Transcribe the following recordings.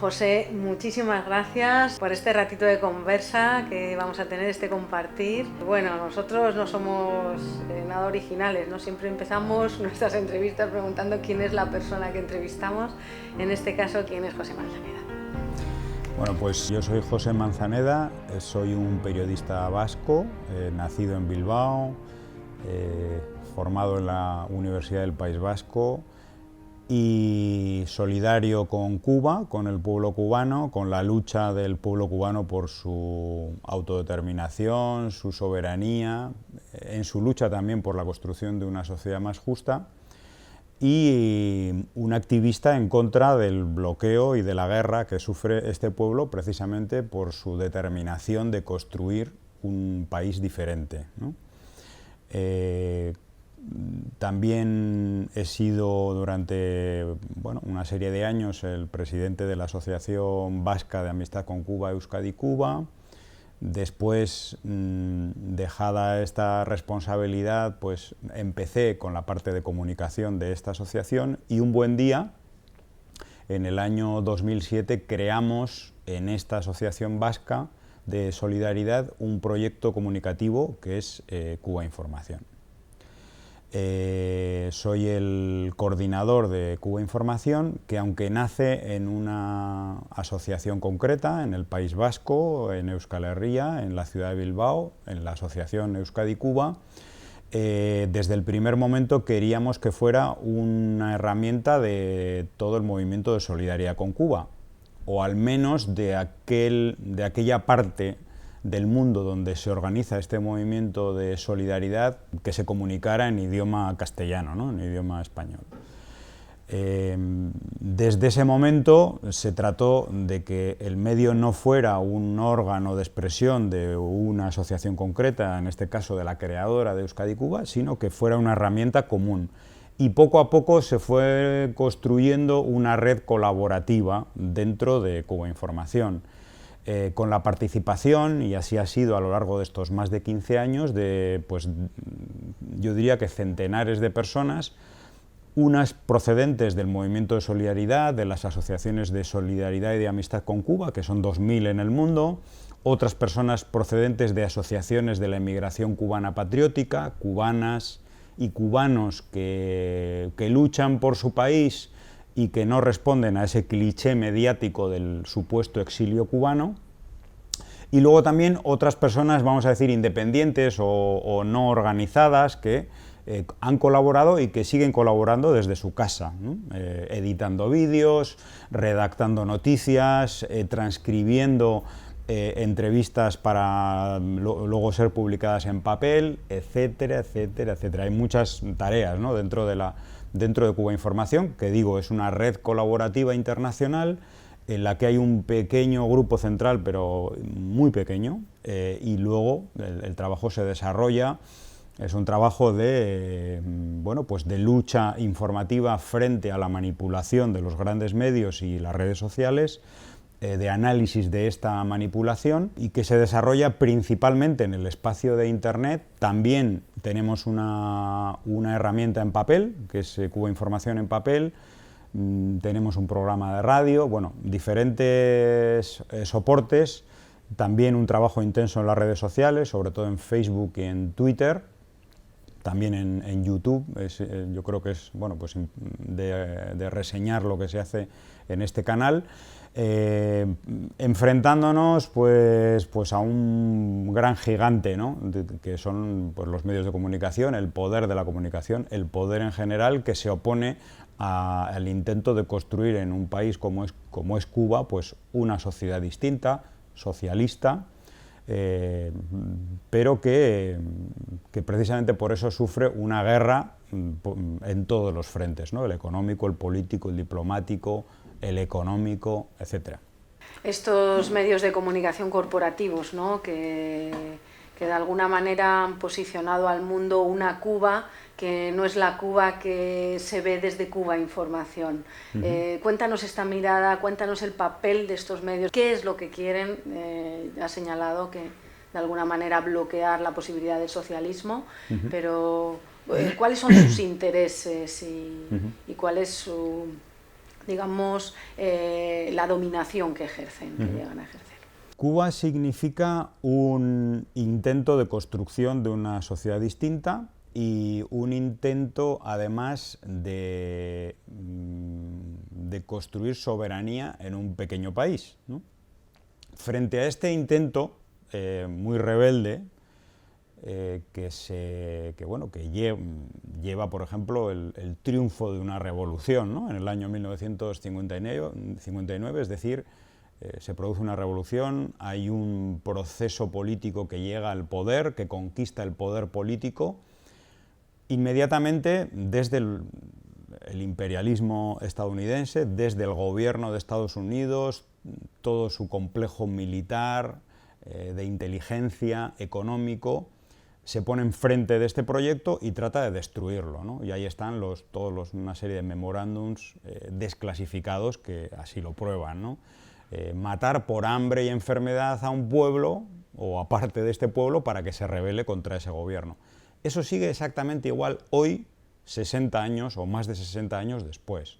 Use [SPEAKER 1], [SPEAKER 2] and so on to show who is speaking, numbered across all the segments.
[SPEAKER 1] José, muchísimas gracias por este ratito de conversa que vamos a tener, este compartir. Bueno, nosotros no somos nada originales, ¿no? Siempre empezamos nuestras entrevistas preguntando quién es la persona que entrevistamos. En este caso, ¿quién es José Manzaneda?
[SPEAKER 2] Bueno, pues yo soy José Manzaneda, soy un periodista vasco, nacido en Bilbao, formado en la Universidad del País Vasco y solidario con Cuba, con el pueblo cubano, con la lucha del pueblo cubano por su autodeterminación, su soberanía, en su lucha también por la construcción de una sociedad más justa, y un activista en contra del bloqueo y de la guerra que sufre este pueblo precisamente por su determinación de construir un país diferente, ¿no? También he sido durante una serie de años el presidente de la Asociación Vasca de Amistad con Cuba, Euskadi Cuba. Después, dejada esta responsabilidad, pues empecé con la parte de comunicación de esta asociación y un buen día, en el año 2007, creamos en esta asociación vasca de solidaridad un proyecto comunicativo que es Cuba Información. Soy el coordinador de Cuba Información, que aunque nace en una asociación concreta, en el País Vasco, en Euskal Herria, en la ciudad de Bilbao, en la asociación Euskadi Cuba, desde el primer momento queríamos que fuera una herramienta de todo el movimiento de solidaridad con Cuba, o al menos de aquella parte del mundo donde se organiza este movimiento de solidaridad que se comunicara en idioma castellano, ¿no? En idioma español. Desde ese momento se trató de que el medio no fuera un órgano de expresión de una asociación concreta, en este caso de la creadora de Euskadi Cuba, sino que fuera una herramienta común. Y poco a poco se fue construyendo una red colaborativa dentro de Cuba Información. Con la participación, y así ha sido a lo largo de estos más de 15 años, yo diría que centenares de personas, unas procedentes del movimiento de solidaridad, de las asociaciones de solidaridad y de amistad con Cuba, que son 2000 en el mundo, otras personas procedentes de asociaciones de la emigración cubana patriótica, cubanas y cubanos que luchan por su país y que no responden a ese cliché mediático del supuesto exilio cubano, y luego también otras personas, vamos a decir, independientes o no organizadas, que han colaborado y que siguen colaborando desde su casa, ¿no? Editando vídeos, redactando noticias, transcribiendo entrevistas para luego ser publicadas en papel, etcétera, etcétera, etcétera. Hay muchas tareas, ¿no? dentro de Cuba Información, que digo, es una red colaborativa internacional en la que hay un pequeño grupo central, pero muy pequeño, y luego el trabajo se desarrolla. Es un trabajo de lucha informativa frente a la manipulación de los grandes medios y las redes sociales, de análisis de esta manipulación, y que se desarrolla principalmente en el espacio de Internet. También tenemos una herramienta en papel, que es Cuba Información en papel. Tenemos un programa de radio, diferentes soportes, también un trabajo intenso en las redes sociales, sobre todo en Facebook y en Twitter, también en YouTube. Yo creo que es de reseñar lo que se hace en este canal, enfrentándonos a un gran gigante, ¿no? Que son los medios de comunicación, el poder de la comunicación, el poder en general, que se opone al intento de construir en un país como es Cuba, pues una sociedad distinta, socialista, pero que precisamente por eso sufre una guerra en todos los frentes, ¿no? El económico, el político, el diplomático, el económico, etcétera.
[SPEAKER 1] Estos medios de comunicación corporativos, ¿no? que de alguna manera han posicionado al mundo una Cuba que no es la Cuba que se ve desde Cuba Información. Cuéntanos esta mirada, cuéntanos el papel de estos medios, qué es lo que quieren. Ha señalado que de alguna manera bloquear la posibilidad del socialismo, cuáles son sus intereses y cuál es digamos, la dominación que ejercen, que llegan a ejercer.
[SPEAKER 2] Cuba significa un intento de construcción de una sociedad distinta y un intento, además, de construir soberanía en un pequeño país, ¿no? Frente a este intento muy rebelde, que lleva, por ejemplo, el triunfo de una revolución, ¿no? En el año 1959, es decir, se produce una revolución, hay un proceso político que llega al poder, que conquista el poder político. Inmediatamente, desde el imperialismo estadounidense, desde el gobierno de Estados Unidos, todo su complejo militar, de inteligencia, económico, se pone enfrente de este proyecto y trata de destruirlo, ¿no? Y ahí están una serie de memorándums desclasificados que así lo prueban, ¿no? Matar por hambre y enfermedad a un pueblo o a parte de este pueblo para que se rebele contra ese gobierno. Eso sigue exactamente igual hoy, 60 años o más de 60 años después,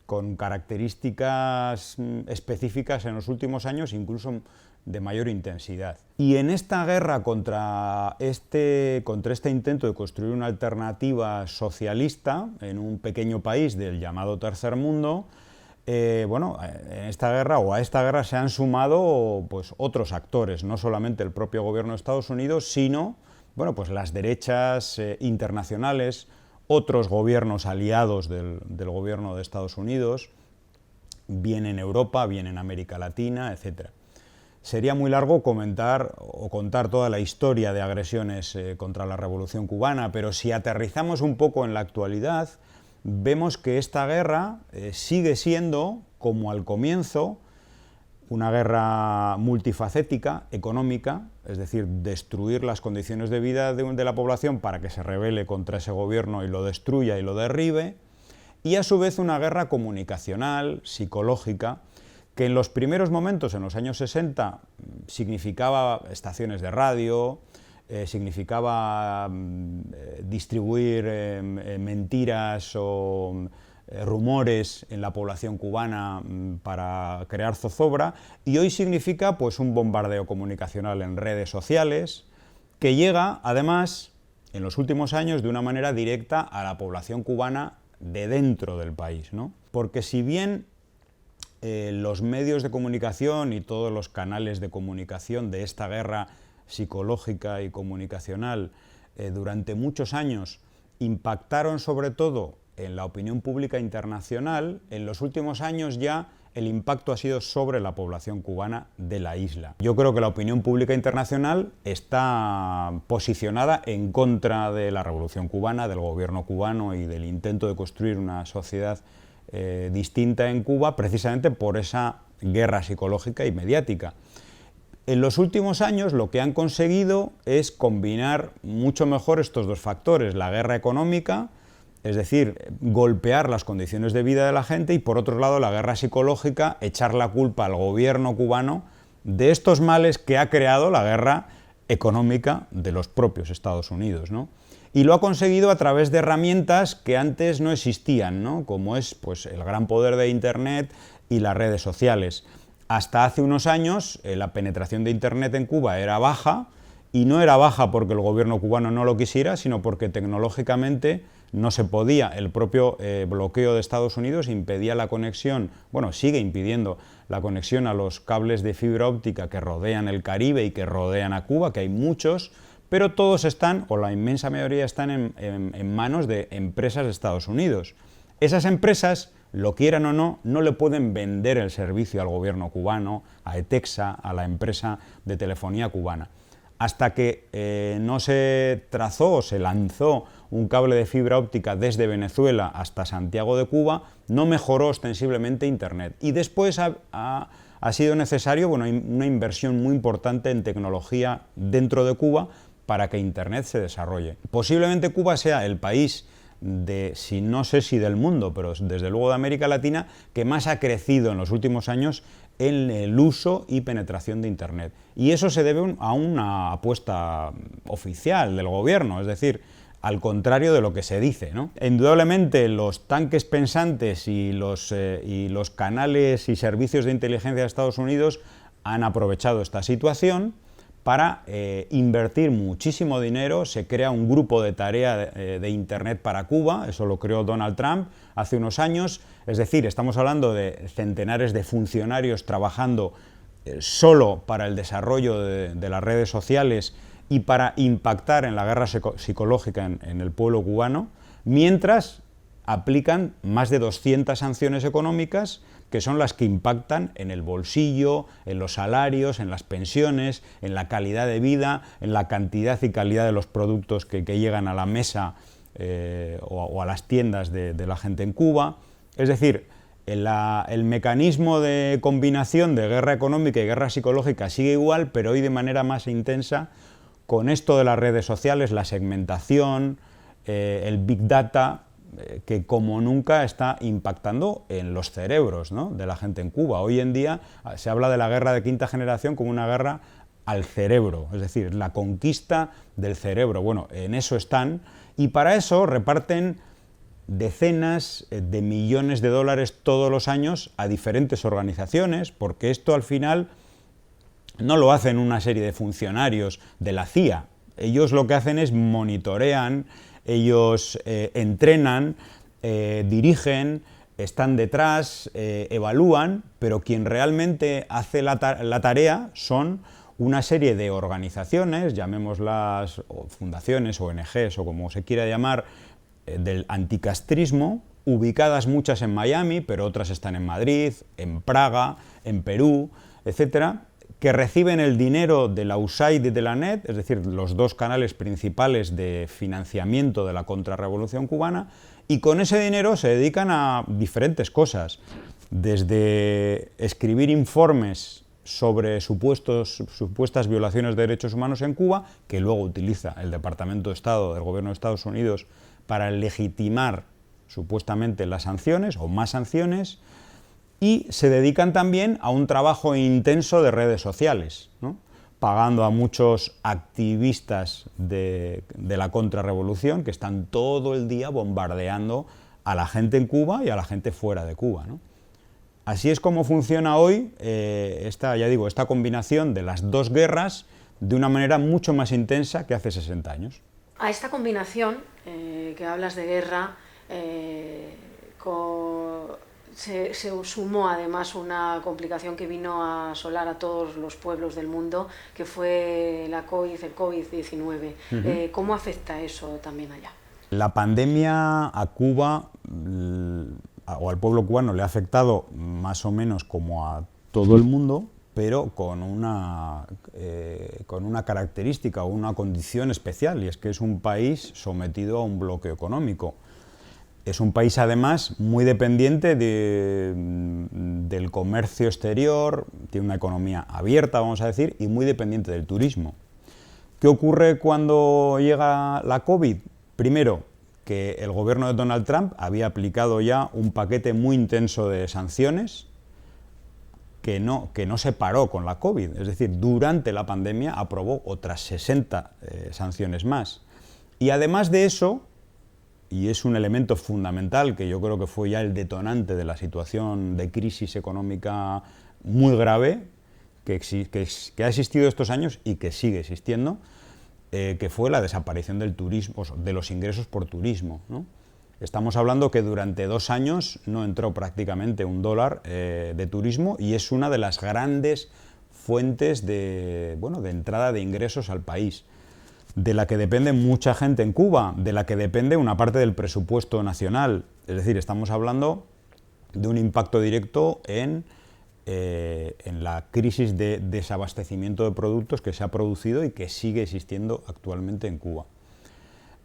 [SPEAKER 2] con características específicas en los últimos años, incluso de mayor intensidad. Y en esta guerra contra este intento de construir una alternativa socialista en un pequeño país del llamado Tercer Mundo, en esta guerra o a esta guerra se han sumado pues, otros actores, no solamente el propio gobierno de Estados Unidos, sino pues las derechas internacionales, otros gobiernos aliados del gobierno de Estados Unidos, bien en Europa, bien en América Latina, etc. Sería muy largo contar toda la historia de agresiones contra la Revolución Cubana, pero si aterrizamos un poco en la actualidad, vemos que esta guerra sigue siendo, como al comienzo, una guerra multifacética, económica, es decir, destruir las condiciones de vida de la población para que se rebele contra ese gobierno y lo destruya y lo derribe, y a su vez una guerra comunicacional, psicológica, que en los primeros momentos, en los años 60, significaba estaciones de radio, significaba distribuir mentiras o rumores en la población cubana para crear zozobra, y hoy significa pues un bombardeo comunicacional en redes sociales que llega, además, en los últimos años, de una manera directa a la población cubana de dentro del país, ¿no? Porque si bien los medios de comunicación y todos los canales de comunicación de esta guerra psicológica y comunicacional durante muchos años impactaron sobre todo en la opinión pública internacional, en los últimos años ya el impacto ha sido sobre la población cubana de la isla. Yo creo que la opinión pública internacional está posicionada en contra de la Revolución Cubana, del gobierno cubano y del intento de construir una sociedad distinta en Cuba, precisamente por esa guerra psicológica y mediática. En los últimos años lo que han conseguido es combinar mucho mejor estos dos factores, la guerra económica, es decir, golpear las condiciones de vida de la gente, y por otro lado la guerra psicológica, echar la culpa al gobierno cubano de estos males que ha creado la guerra económica de los propios Estados Unidos, ¿no? Y lo ha conseguido a través de herramientas que antes no existían, ¿no? Como es pues, el gran poder de Internet y las redes sociales. Hasta hace unos años la penetración de Internet en Cuba era baja, y no era baja porque el gobierno cubano no lo quisiera, sino porque tecnológicamente no se podía. El propio bloqueo de Estados Unidos impedía la conexión, sigue impidiendo la conexión a los cables de fibra óptica que rodean el Caribe y que rodean a Cuba, que hay muchos, pero todos están, o la inmensa mayoría están en manos de empresas de Estados Unidos. Esas empresas, lo quieran o no, no le pueden vender el servicio al gobierno cubano, a ETEXA, a la empresa de telefonía cubana. Hasta que no se trazó o se lanzó un cable de fibra óptica desde Venezuela hasta Santiago de Cuba, no mejoró ostensiblemente Internet. Y después ha sido necesario una inversión muy importante en tecnología dentro de Cuba para que Internet se desarrolle. Posiblemente Cuba sea el país no sé si del mundo, pero desde luego de América Latina, que más ha crecido en los últimos años en el uso y penetración de Internet. Y eso se debe a una apuesta oficial del gobierno, es decir, al contrario de lo que se dice, ¿no? Indudablemente los tanques pensantes y los canales y servicios de inteligencia de Estados Unidos han aprovechado esta situación para invertir muchísimo dinero. Se crea un grupo de tarea de Internet para Cuba, eso lo creó Donald Trump hace unos años, es decir, estamos hablando de centenares de funcionarios trabajando solo para el desarrollo de las redes sociales y para impactar en la guerra psicológica en el pueblo cubano, mientras aplican más de 200 sanciones económicas que son las que impactan en el bolsillo, en los salarios, en las pensiones, en la calidad de vida, en la cantidad y calidad de los productos que llegan a la mesa o a las tiendas de la gente en Cuba. Es decir, el mecanismo de combinación de guerra económica y guerra psicológica sigue igual, pero hoy de manera más intensa, con esto de las redes sociales, la segmentación, el Big Data, que como nunca está impactando en los cerebros, ¿no?, de la gente en Cuba. Hoy en día se habla de la guerra de quinta generación como una guerra al cerebro, es decir, la conquista del cerebro. Bueno, en eso están, y para eso reparten decenas de millones de dólares todos los años a diferentes organizaciones, porque esto al final no lo hacen una serie de funcionarios de la CIA. Ellos lo que hacen es monitorean, ellos entrenan, dirigen, están detrás, evalúan, pero quien realmente hace la tarea son una serie de organizaciones, llamémoslas fundaciones, ONGs o como se quiera llamar, del anticastrismo, ubicadas muchas en Miami, pero otras están en Madrid, en Praga, en Perú, etcétera, que reciben el dinero de la USAID y de la NET, es decir, los dos canales principales de financiamiento de la contrarrevolución cubana, y con ese dinero se dedican a diferentes cosas, desde escribir informes sobre supuestas violaciones de derechos humanos en Cuba, que luego utiliza el Departamento de Estado del Gobierno de Estados Unidos para legitimar supuestamente las sanciones o más sanciones, y se dedican también a un trabajo intenso de redes sociales, ¿no?, pagando a muchos activistas de la contrarrevolución que están todo el día bombardeando a la gente en Cuba y a la gente fuera de Cuba, ¿no? Así es como funciona hoy esta combinación de las dos guerras de una manera mucho más intensa que hace 60 años.
[SPEAKER 1] A esta combinación que hablas de guerra, se sumó además una complicación que vino a asolar a todos los pueblos del mundo, que fue el COVID-19. ¿Cómo afecta eso también allá?
[SPEAKER 2] La pandemia a Cuba o al pueblo cubano le ha afectado más o menos como a todo el mundo, pero con una característica o una condición especial, y es que es un país sometido a un bloqueo económico. Es un país además muy dependiente del comercio exterior, tiene una economía abierta, vamos a decir, y muy dependiente del turismo. ¿Qué ocurre cuando llega la COVID? Primero, que el gobierno de Donald Trump había aplicado ya un paquete muy intenso de sanciones que no se paró con la COVID, es decir, durante la pandemia aprobó otras 60 sanciones más. Y además de eso, y es un elemento fundamental que yo creo que fue ya el detonante de la situación de crisis económica muy grave que ha existido estos años y que sigue existiendo, que fue la desaparición del turismo, de los ingresos por turismo, ¿no? Estamos hablando que durante 2 años no entró prácticamente un dólar de turismo, y es una de las grandes fuentes de entrada de ingresos al país, de la que depende mucha gente en Cuba, de la que depende una parte del presupuesto nacional. Es decir, estamos hablando de un impacto directo en la crisis de desabastecimiento de productos que se ha producido y que sigue existiendo actualmente en Cuba.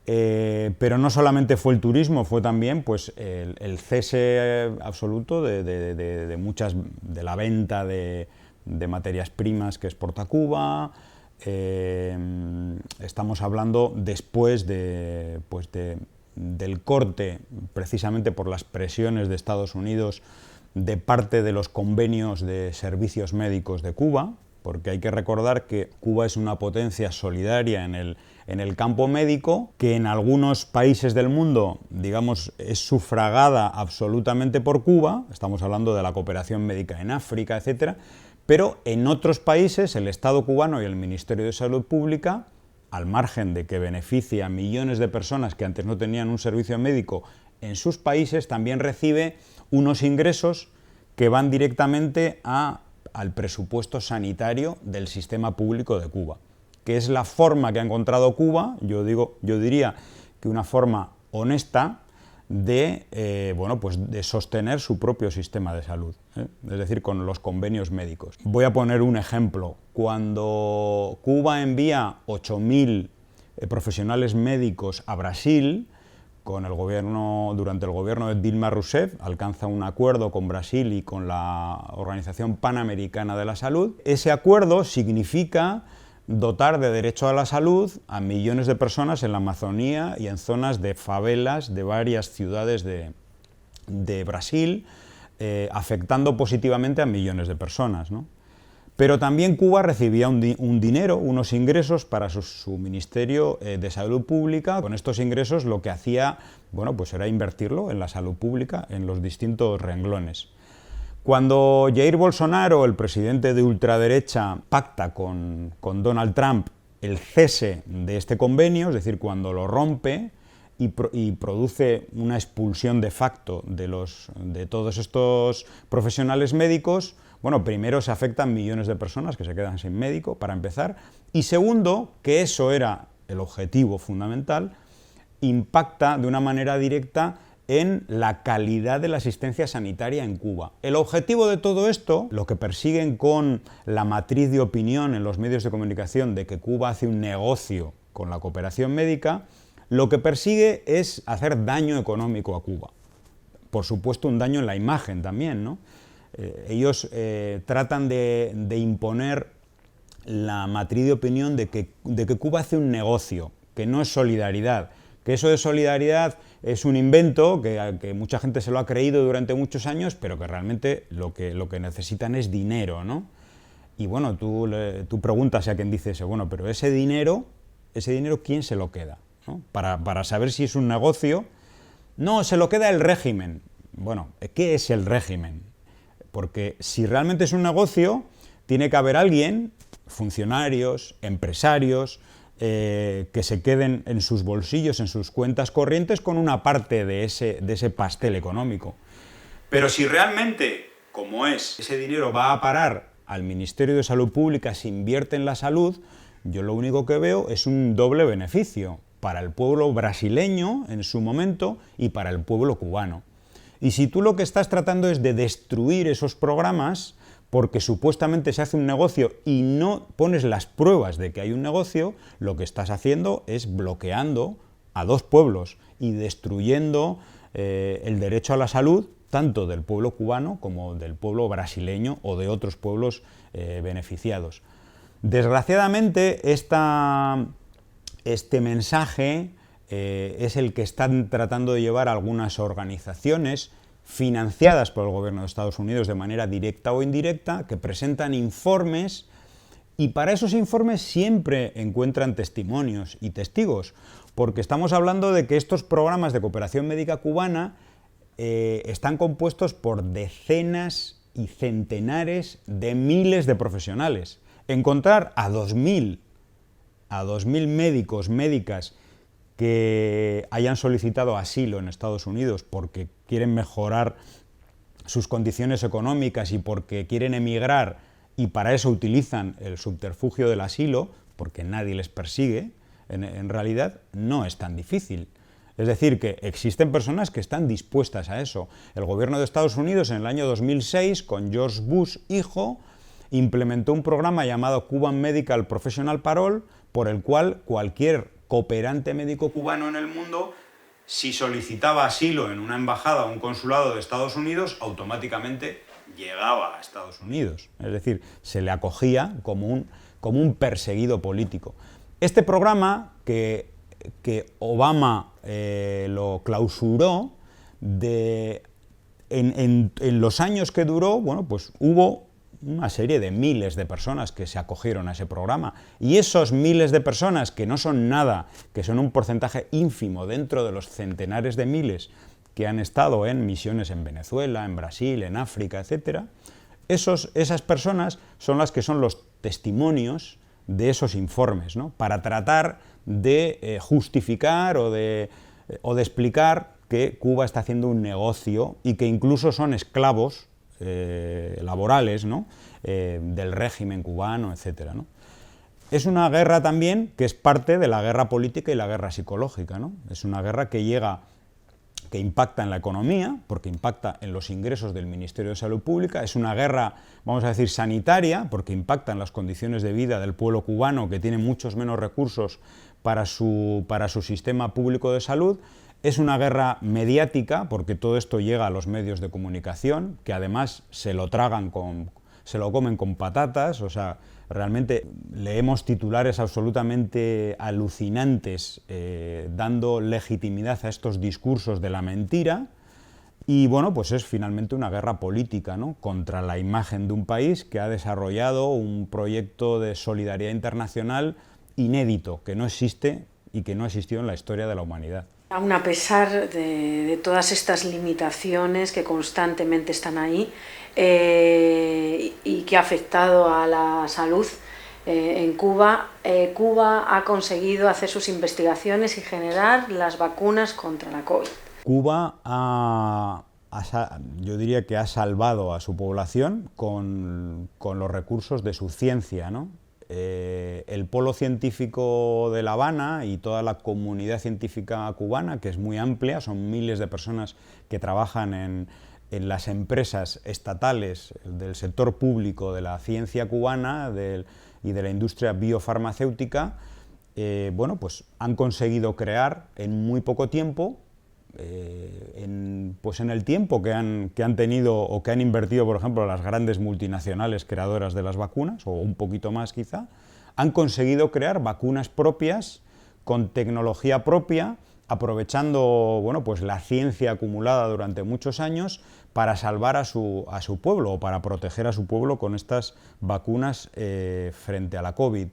[SPEAKER 2] Pero no solamente fue el turismo, fue también pues, el cese absoluto de la venta de materias primas que exporta Cuba. Estamos hablando después del corte, precisamente por las presiones de Estados Unidos, de parte de los convenios de servicios médicos de Cuba, porque hay que recordar que Cuba es una potencia solidaria en el campo médico, que en algunos países del mundo, digamos, es sufragada absolutamente por Cuba, estamos hablando de la cooperación médica en África, etcétera, pero en otros países el Estado cubano y el Ministerio de Salud Pública, al margen de que beneficia a millones de personas que antes no tenían un servicio médico en sus países, también recibe unos ingresos que van directamente al presupuesto sanitario del sistema público de Cuba, que es la forma que ha encontrado Cuba, yo diría que una forma honesta de, pues de sostener su propio sistema de salud, es decir, con los convenios médicos. Voy a poner un ejemplo. Cuando Cuba envía 8.000 profesionales médicos a Brasil, durante el gobierno de Dilma Rousseff, alcanza un acuerdo con Brasil y con la Organización Panamericana de la Salud. Ese acuerdo significa dotar de derecho a la salud a millones de personas en la Amazonía y en zonas de favelas de varias ciudades de Brasil, afectando positivamente a millones de personas, ¿no? Pero también Cuba recibía un dinero, unos ingresos para su Ministerio de Salud Pública. Con estos ingresos lo que hacía, pues era invertirlo en la salud pública, en los distintos renglones. Cuando Jair Bolsonaro, el presidente de ultraderecha, pacta con Donald Trump el cese de este convenio, es decir, cuando lo rompe y produce una expulsión de facto de todos estos profesionales médicos, primero se afectan millones de personas que se quedan sin médico, para empezar, y segundo, que eso era el objetivo fundamental, impacta de una manera directa en la calidad de la asistencia sanitaria en Cuba. El objetivo de todo esto, lo que persiguen con la matriz de opinión en los medios de comunicación de que Cuba hace un negocio con la cooperación médica, lo que persigue es hacer daño económico a Cuba. Por supuesto, un daño en la imagen también, ¿no? Ellos tratan de imponer la matriz de opinión de que Cuba hace un negocio, que no es solidaridad, que eso de solidaridad es un invento, que mucha gente se lo ha creído durante muchos años, pero que realmente lo que necesitan es dinero, ¿no? Y bueno, tú preguntas a quien dice eso, pero ese dinero, ¿quién se lo queda? ¿No? Para saber si es un negocio. No, se lo queda el régimen. Bueno, ¿qué es el régimen? Porque si realmente es un negocio, tiene que haber alguien, funcionarios, empresarios, que se queden en sus bolsillos, en sus cuentas corrientes, con una parte de ese pastel económico. Pero si realmente, como es, ese dinero va a parar al Ministerio de Salud Pública, se invierte en la salud, yo lo único que veo es un doble beneficio para el pueblo brasileño en su momento y para el pueblo cubano. Y si tú lo que estás tratando es de destruir esos programas, porque supuestamente se hace un negocio y no pones las pruebas de que hay un negocio, lo que estás haciendo es bloqueando a dos pueblos y destruyendo el derecho a la salud, tanto del pueblo cubano como del pueblo brasileño o de otros pueblos beneficiados. Desgraciadamente, este mensaje es el que están tratando de llevar algunas organizaciones financiadas por el gobierno de Estados Unidos de manera directa o indirecta, que presentan informes, y para esos informes siempre encuentran testimonios y testigos, porque estamos hablando de que estos programas de cooperación médica cubana están compuestos por decenas y centenares de miles de profesionales. Encontrar a 2.000 médicos, médicas, que hayan solicitado asilo en Estados Unidos porque quieren mejorar sus condiciones económicas y porque quieren emigrar y para eso utilizan el subterfugio del asilo, porque nadie les persigue, en realidad no es tan difícil. Es decir, que existen personas que están dispuestas a eso. El gobierno de Estados Unidos en el año 2006, con George Bush hijo, implementó un programa llamado Cuban Medical Professional Parole, por el cual cualquier cooperante médico cubano en el mundo, si solicitaba asilo en una embajada o un consulado de Estados Unidos, automáticamente llegaba a Estados Unidos. Es decir, se le acogía como un perseguido político. Este programa, que Obama lo clausuró, en los años que duró, pues hubo una serie de miles de personas que se acogieron a ese programa. Y esos miles de personas, que no son nada, que son un porcentaje ínfimo dentro de los centenares de miles que han estado en misiones en Venezuela, en Brasil, en África, etc., esas personas son las que son los testimonios de esos informes, ¿no? Para tratar de justificar o de explicar que Cuba está haciendo un negocio y que incluso son esclavos laborales, ¿no? Del régimen cubano, etc., ¿no? Es una guerra también que es parte de la guerra política y la guerra psicológica, ¿no? Es una guerra que impacta en la economía, porque impacta en los ingresos del Ministerio de Salud Pública. Es una guerra, vamos a decir, sanitaria, porque impacta en las condiciones de vida del pueblo cubano, que tiene muchos menos recursos para su sistema público de salud. Es una guerra mediática, porque todo esto llega a los medios de comunicación, que además se lo comen con patatas. O sea, realmente leemos titulares absolutamente alucinantes dando legitimidad a estos discursos de la mentira. Y bueno, pues es finalmente una guerra política, ¿no? Contra la imagen de un país que ha desarrollado un proyecto de solidaridad internacional inédito, que no existe y que no ha existido en la historia de la humanidad.
[SPEAKER 1] Aún a pesar de todas estas limitaciones que constantemente están ahí y que ha afectado a la salud en Cuba, Cuba ha conseguido hacer sus investigaciones y generar las vacunas contra la COVID.
[SPEAKER 2] Cuba yo diría que ha salvado a su población con los recursos de su ciencia, ¿no? El polo científico de La Habana y toda la comunidad científica cubana, que es muy amplia, son miles de personas que trabajan en las empresas estatales del sector público de la ciencia cubana y de la industria biofarmacéutica, bueno, pues han conseguido crear en muy poco tiempo, pues en el tiempo que han tenido o que han invertido, por ejemplo, las grandes multinacionales creadoras de las vacunas, o un poquito más quizá, han conseguido crear vacunas propias, con tecnología propia, aprovechando, bueno, pues la ciencia acumulada durante muchos años para salvar a su pueblo, o para proteger a su pueblo con estas vacunas frente a la COVID.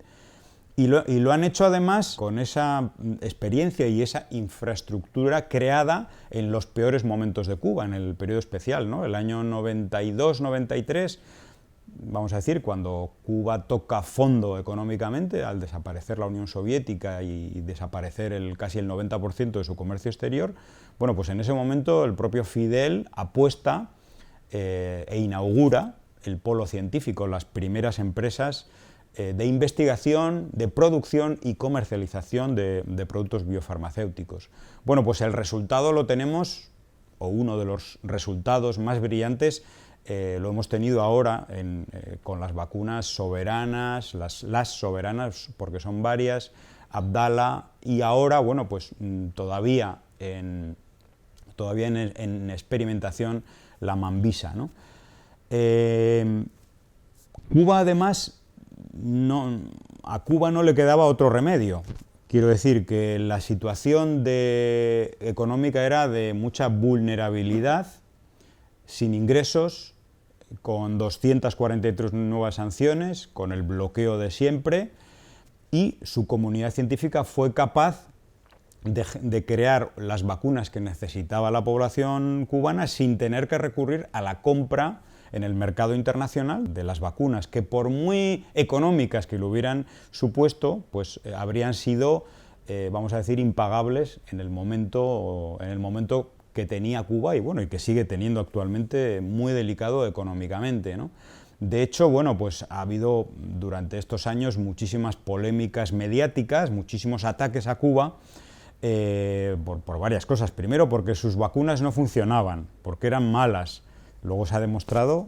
[SPEAKER 2] Y lo han hecho además con esa experiencia y esa infraestructura creada en los peores momentos de Cuba, en el periodo especial, ¿no? El año 92-93, vamos a decir, cuando Cuba toca fondo económicamente al desaparecer la Unión Soviética y desaparecer casi el 90% de su comercio exterior, bueno, pues en ese momento el propio Fidel apuesta e inaugura el polo científico, las primeras empresas de investigación, de producción y comercialización de productos biofarmacéuticos. Bueno, pues el resultado lo tenemos, o uno de los resultados más brillantes, lo hemos tenido ahora con las vacunas soberanas, las soberanas, porque son varias, Abdala, y ahora, bueno, pues todavía en experimentación la Mambisa, ¿no? Cuba, además, a Cuba no le quedaba otro remedio. Quiero decir que la situación económica era de mucha vulnerabilidad, sin ingresos, con 243 nuevas sanciones, con el bloqueo de siempre, y su comunidad científica fue capaz de crear las vacunas que necesitaba la población cubana sin tener que recurrir a la compra en el mercado internacional de las vacunas, que por muy económicas que lo hubieran supuesto, pues habrían sido, vamos a decir, impagables en el momento que tenía Cuba y bueno, y que sigue teniendo actualmente, muy delicado económicamente, ¿no? De hecho, bueno, pues ha habido durante estos años muchísimas polémicas mediáticas, muchísimos ataques a Cuba, por varias cosas. Primero, porque sus vacunas no funcionaban, porque eran malas. Luego se ha demostrado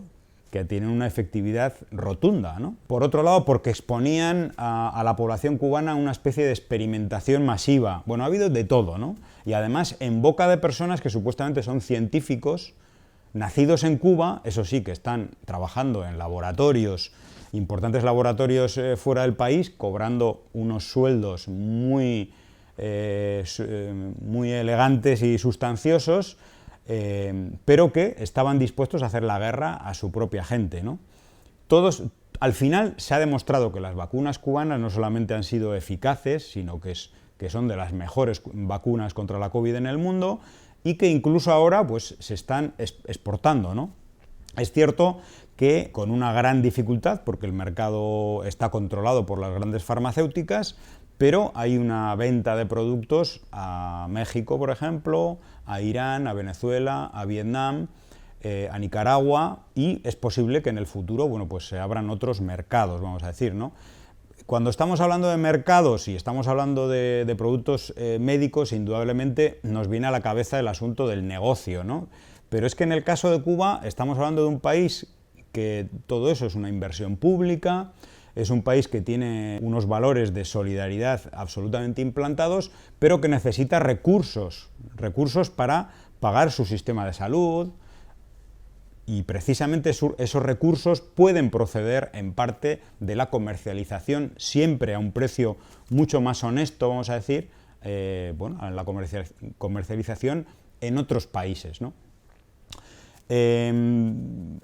[SPEAKER 2] que tienen una efectividad rotunda, ¿no? Por otro lado, porque exponían a la población cubana a una especie de experimentación masiva. Bueno, ha habido de todo, ¿no? Y además en boca de personas que supuestamente son científicos, nacidos en Cuba, eso sí, que están trabajando en laboratorios, importantes laboratorios fuera del país, cobrando unos sueldos muy elegantes y sustanciosos, pero que estaban dispuestos a hacer la guerra a su propia gente, ¿no? al final se ha demostrado que las vacunas cubanas no solamente han sido eficaces, sino que son de las mejores vacunas contra la COVID en el mundo y que incluso ahora pues, se están exportando, ¿no? Es cierto que con una gran dificultad, porque el mercado está controlado por las grandes farmacéuticas, pero hay una venta de productos a México, por ejemplo, a Irán, a Venezuela, a Vietnam, a Nicaragua, y es posible que en el futuro, bueno, pues se abran otros mercados, vamos a decir, ¿no? Cuando estamos hablando de mercados y estamos hablando de productos médicos, indudablemente nos viene a la cabeza el asunto del negocio, ¿no? Pero es que en el caso de Cuba estamos hablando de un país que todo eso es una inversión pública, es un país que tiene unos valores de solidaridad absolutamente implantados, pero que necesita recursos para pagar su sistema de salud, y precisamente esos recursos pueden proceder en parte de la comercialización, siempre a un precio mucho más honesto, vamos a decir, bueno, la comercialización en otros países, ¿no? El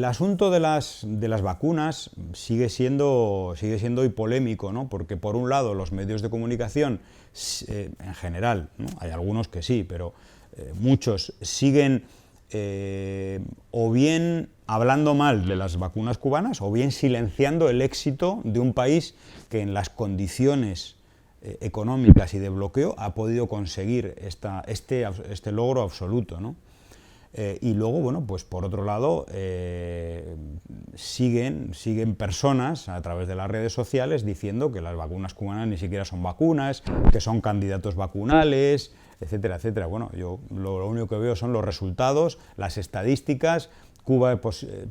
[SPEAKER 2] asunto de las vacunas sigue siendo hoy polémico, ¿no? Porque por un lado los medios de comunicación en general, ¿no? Hay algunos que sí, pero muchos siguen o bien hablando mal de las vacunas cubanas o bien silenciando el éxito de un país que en las condiciones económicas y de bloqueo ha podido conseguir este logro absoluto, ¿no? Y luego, bueno, pues por otro lado, siguen personas a través de las redes sociales diciendo que las vacunas cubanas ni siquiera son vacunas, que son candidatos vacunales, etcétera, etcétera. Bueno, yo lo único que veo son los resultados, las estadísticas. Cuba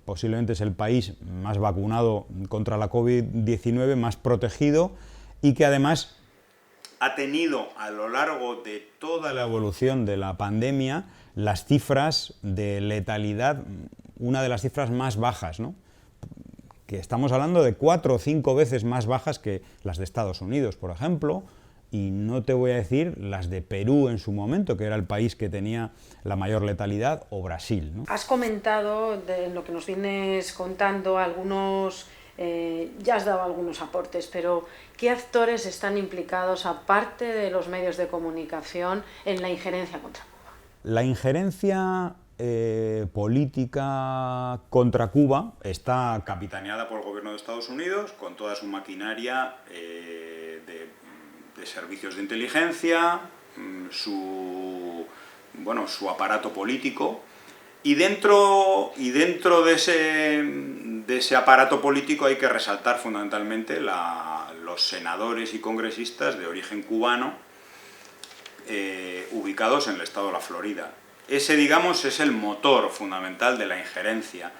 [SPEAKER 2] posiblemente es el país más vacunado contra la COVID-19, más protegido, y que además ha tenido a lo largo de toda la evolución de la pandemia las cifras de letalidad, una de las cifras más bajas, ¿no? Que estamos hablando de 4 o 5 veces más bajas que las de Estados Unidos, por ejemplo, y no te voy a decir las de Perú en su momento, que era el país que tenía la mayor letalidad, o Brasil, ¿no?
[SPEAKER 1] Has comentado, de lo que nos vienes contando, ya has dado algunos aportes, pero ¿qué actores están implicados, aparte de los medios de comunicación, en la injerencia contra Cuba?
[SPEAKER 2] La injerencia política contra Cuba está capitaneada por el gobierno de Estados Unidos, con toda su maquinaria de servicios de inteligencia, su aparato político, y dentro de ese aparato político hay que resaltar fundamentalmente los senadores y congresistas de origen cubano ubicados en el estado de la Florida. Ese, digamos, es el motor fundamental de la injerencia.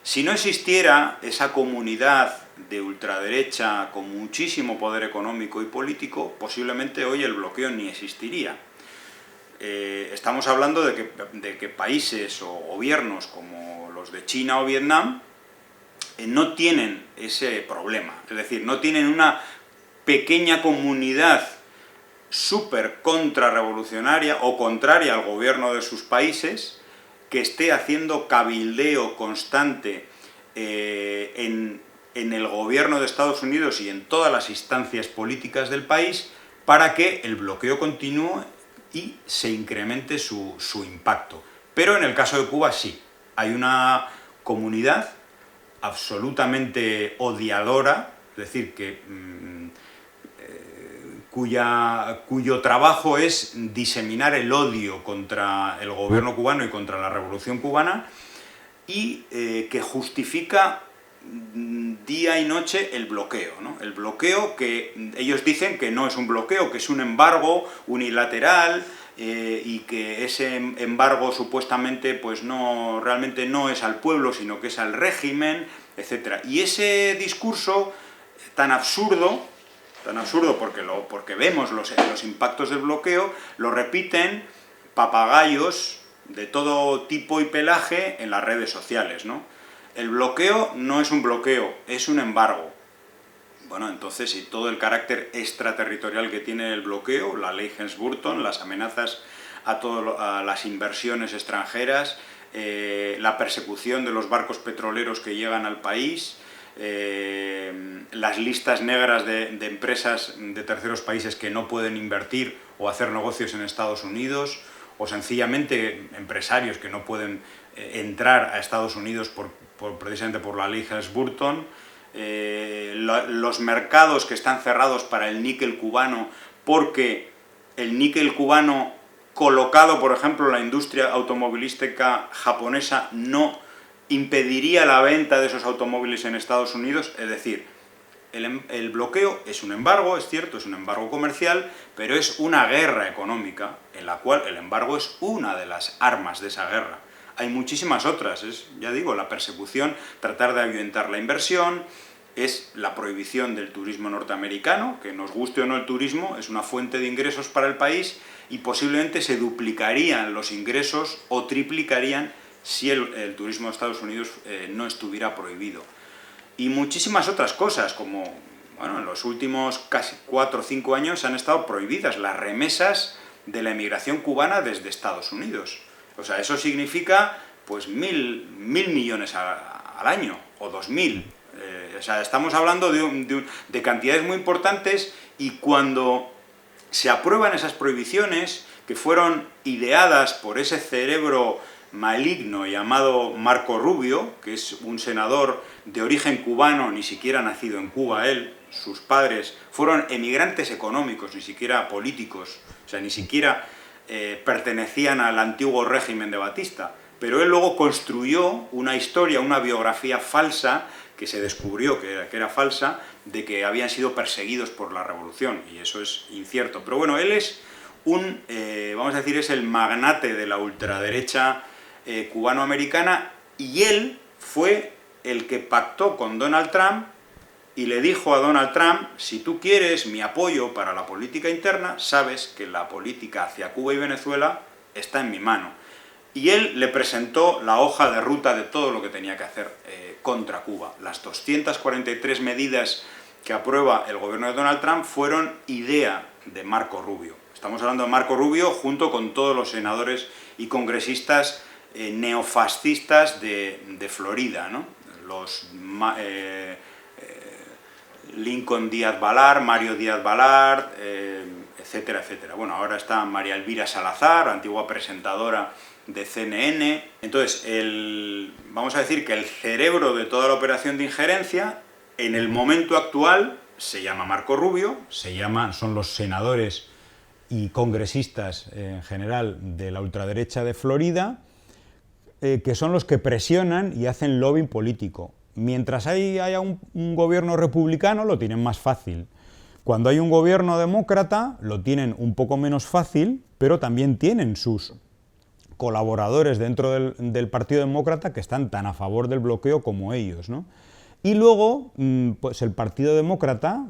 [SPEAKER 2] Si no existiera esa comunidad de ultraderecha con muchísimo poder económico y político, posiblemente hoy el bloqueo ni existiría. Estamos hablando de que países o gobiernos como los de China o Vietnam no tienen ese problema, es decir, no tienen una pequeña comunidad súper contrarrevolucionaria o contraria al gobierno de sus países que esté haciendo cabildeo constante en el gobierno de Estados Unidos y en todas las instancias políticas del país para que el bloqueo continúe y se incremente su impacto. Pero en el caso de Cuba sí, hay una comunidad absolutamente odiadora, es decir, cuyo trabajo es diseminar el odio contra el gobierno cubano y contra la revolución cubana, y que justifica día y noche el bloqueo, ¿no? El bloqueo que ellos dicen que no es un bloqueo, que es un embargo unilateral, y que ese embargo supuestamente pues realmente no es al pueblo, sino que es al régimen, etc. Y ese discurso tan absurdo porque vemos los impactos del bloqueo, lo repiten papagayos de todo tipo y pelaje en las redes sociales, ¿no? El bloqueo no es un bloqueo, es un embargo. Bueno, entonces, y todo el carácter extraterritorial que tiene el bloqueo, la ley Helms-Burton, las amenazas a las inversiones extranjeras, la persecución de los barcos petroleros que llegan al país, las listas negras de empresas de terceros países que no pueden invertir o hacer negocios en Estados Unidos, o sencillamente empresarios que no pueden entrar a Estados Unidos precisamente por la ley Helms-Burton, los mercados que están cerrados para el níquel cubano, porque el níquel cubano colocado, por ejemplo, en la industria automovilística japonesa no impediría la venta de esos automóviles en Estados Unidos. Es decir, el bloqueo es un embargo, es cierto, es un embargo comercial, pero es una guerra económica, en la cual el embargo es una de las armas de esa guerra. Hay muchísimas otras, ya digo, la persecución, tratar de ahuyentar la inversión, es la prohibición del turismo norteamericano, que nos guste o no el turismo, es una fuente de ingresos para el país, y posiblemente se duplicarían los ingresos o triplicarían si el turismo de Estados Unidos no estuviera prohibido. Y muchísimas otras cosas, como, bueno, en los últimos casi 4 o 5 años han estado prohibidas las remesas de la emigración cubana desde Estados Unidos. O sea, eso significa, pues, 1.000 millones al año, o 2.000. O sea, estamos hablando de cantidades muy importantes, y cuando se aprueban esas prohibiciones, que fueron ideadas por ese cerebro maligno llamado Marco Rubio, que es un senador de origen cubano, ni siquiera nacido en Cuba él, sus padres fueron emigrantes económicos, ni siquiera políticos, o sea, ni siquiera pertenecían al antiguo régimen de Batista, pero él luego construyó una historia, una biografía falsa, que se descubrió que era falsa, de que habían sido perseguidos por la revolución, y eso es incierto. Pero bueno, él es vamos a decir, es el magnate de la ultraderecha cubanoamericana, y él fue el que pactó con Donald Trump y le dijo a Donald Trump: si tú quieres mi apoyo para la política interna, sabes que la política hacia Cuba y Venezuela está en mi mano. Y él le presentó la hoja de ruta de todo lo que tenía que hacer contra Cuba. Las 243 medidas que aprueba el gobierno de Donald Trump fueron idea de Marco Rubio. Estamos hablando de Marco Rubio junto con todos los senadores y congresistas neofascistas de Florida, ¿no? Los Lincoln Díaz Balart, Mario Díaz Balart, etcétera, etcétera. Bueno, ahora está María Elvira Salazar, antigua presentadora de CNN. Entonces, vamos a decir que el cerebro de toda la operación de injerencia, en el momento actual, se llama Marco Rubio, son los senadores y congresistas en general de la ultraderecha de Florida, que son los que presionan y hacen lobbying político. Mientras haya un gobierno republicano, lo tienen más fácil. Cuando hay un gobierno demócrata, lo tienen un poco menos fácil, pero también tienen sus colaboradores dentro del Partido Demócrata que están tan a favor del bloqueo como ellos, ¿no? Y luego, pues el Partido Demócrata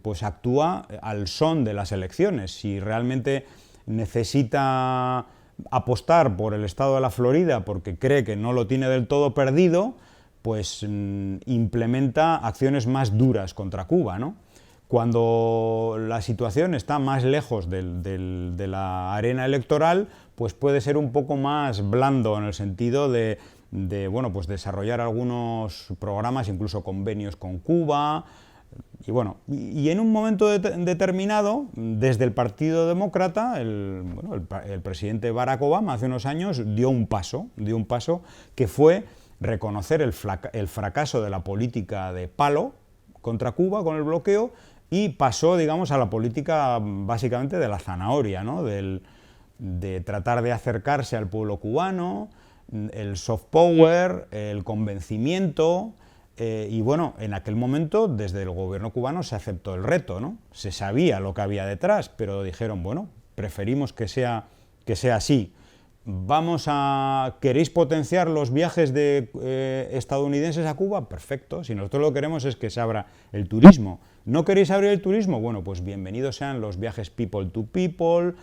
[SPEAKER 2] pues actúa al son de las elecciones. Si realmente necesita apostar por el estado de la Florida porque cree que no lo tiene del todo perdido, pues implementa acciones más duras contra Cuba, ¿no? Cuando la situación está más lejos de la arena electoral, pues puede ser un poco más blando en el sentido de bueno, pues desarrollar algunos programas, incluso convenios con Cuba. Y bueno, y en un momento determinado, desde el Partido Demócrata, el presidente Barack Obama hace unos años dio un paso que fue reconocer el fracaso de la política de palo contra Cuba con el bloqueo, y pasó, digamos, a la política básicamente de la zanahoria, ¿no? De tratar de acercarse al pueblo cubano, el soft power, el convencimiento, y bueno, en aquel momento desde el gobierno cubano se aceptó el reto, ¿no? Se sabía lo que había detrás, pero dijeron, bueno, preferimos que sea así. ¿Queréis potenciar los viajes de estadounidenses a Cuba? Perfecto, si nosotros lo que queremos es que se abra el turismo. ¿No queréis abrir el turismo? Bueno, pues bienvenidos sean los viajes people to people,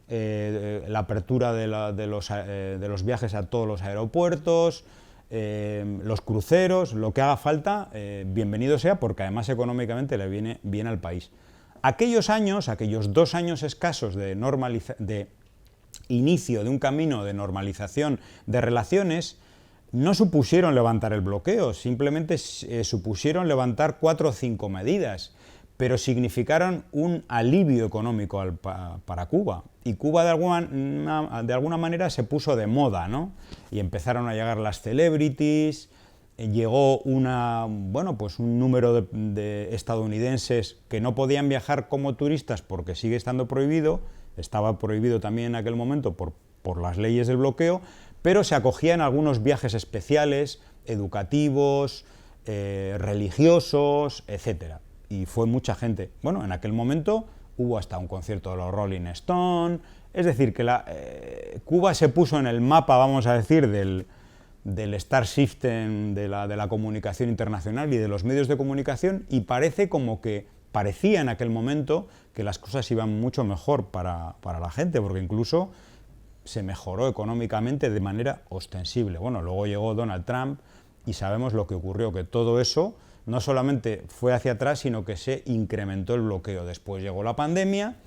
[SPEAKER 2] la apertura de los viajes a todos los aeropuertos, los cruceros, lo que haga falta, bienvenido sea, porque además económicamente le viene bien al país. Aquellos 2 años escasos de inicio de un camino de normalización de relaciones, no supusieron levantar el bloqueo, simplemente supusieron levantar 4 o 5 medidas, pero significaron un alivio económico para Cuba. Y Cuba de alguna manera se puso de moda, ¿no? Y empezaron a llegar las celebrities, llegó un número de estadounidenses que no podían viajar como turistas porque sigue estando prohibido, estaba prohibido también en aquel momento por las leyes del bloqueo, pero se acogían a algunos viajes especiales, educativos, religiosos, etcétera. Y fue mucha gente. Bueno, en aquel momento hubo hasta un concierto de los Rolling Stones, es decir, que Cuba se puso en el mapa, vamos a decir, del Star System de la comunicación internacional y de los medios de comunicación, y parecía en aquel momento que las cosas iban mucho mejor para la gente, porque incluso se mejoró económicamente de manera ostensible. Bueno, luego llegó Donald Trump y sabemos lo que ocurrió, que todo eso no solamente fue hacia atrás, sino que se incrementó el bloqueo. Después llegó la pandemia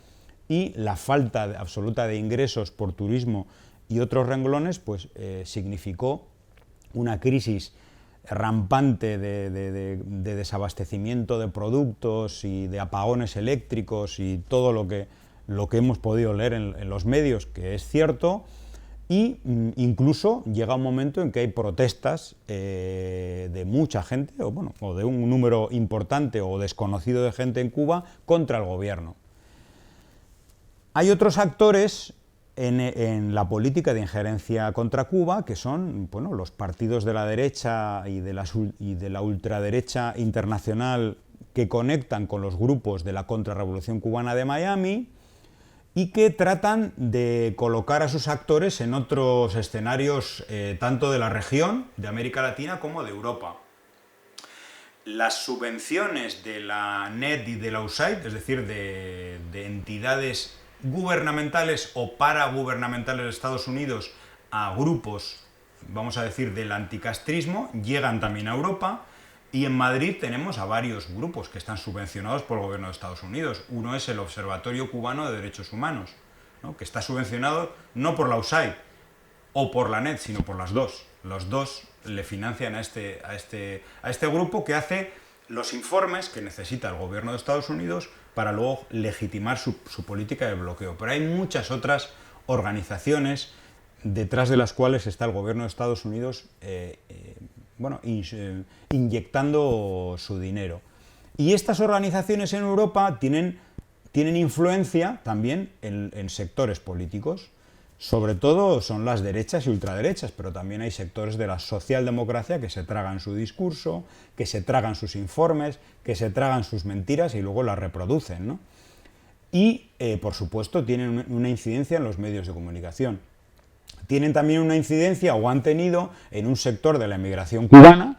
[SPEAKER 2] y la falta absoluta de ingresos por turismo y otros renglones pues significó una crisis rampante de desabastecimiento de productos y de apagones eléctricos y todo lo que hemos podido leer en los medios, que es cierto, y incluso llega un momento en que hay protestas de mucha gente, o de un número importante o desconocido de gente en Cuba contra el gobierno. Hay otros actores en la política de injerencia contra Cuba, que son los partidos de la derecha y de la ultraderecha internacional que conectan con los grupos de la contrarrevolución cubana de Miami y que tratan de colocar a sus actores en otros escenarios tanto de la región, de América Latina, como de Europa. Las subvenciones de la NED y de la USAID, es decir, de entidades gubernamentales o paragubernamentales de Estados Unidos a grupos, vamos a decir, del anticastrismo, llegan también a Europa, y en Madrid tenemos a varios grupos que están subvencionados por el gobierno de Estados Unidos. Uno es el Observatorio Cubano de Derechos Humanos, ¿no?, que está subvencionado no por la USAID o por la NED, sino por las dos. Los dos le financian a este grupo que hace los informes que necesita el gobierno de Estados Unidos para luego legitimar su política de bloqueo. Pero hay muchas otras organizaciones detrás de las cuales está el gobierno de Estados Unidos inyectando su dinero. Y estas organizaciones en Europa tienen influencia también en sectores políticos. Sobre todo son las derechas y ultraderechas, pero también hay sectores de la socialdemocracia que se tragan su discurso, que se tragan sus informes, que se tragan sus mentiras y luego las reproducen, ¿no? Y, por supuesto, tienen una incidencia en los medios de comunicación. Tienen también una incidencia, o han tenido, en un sector de la emigración cubana,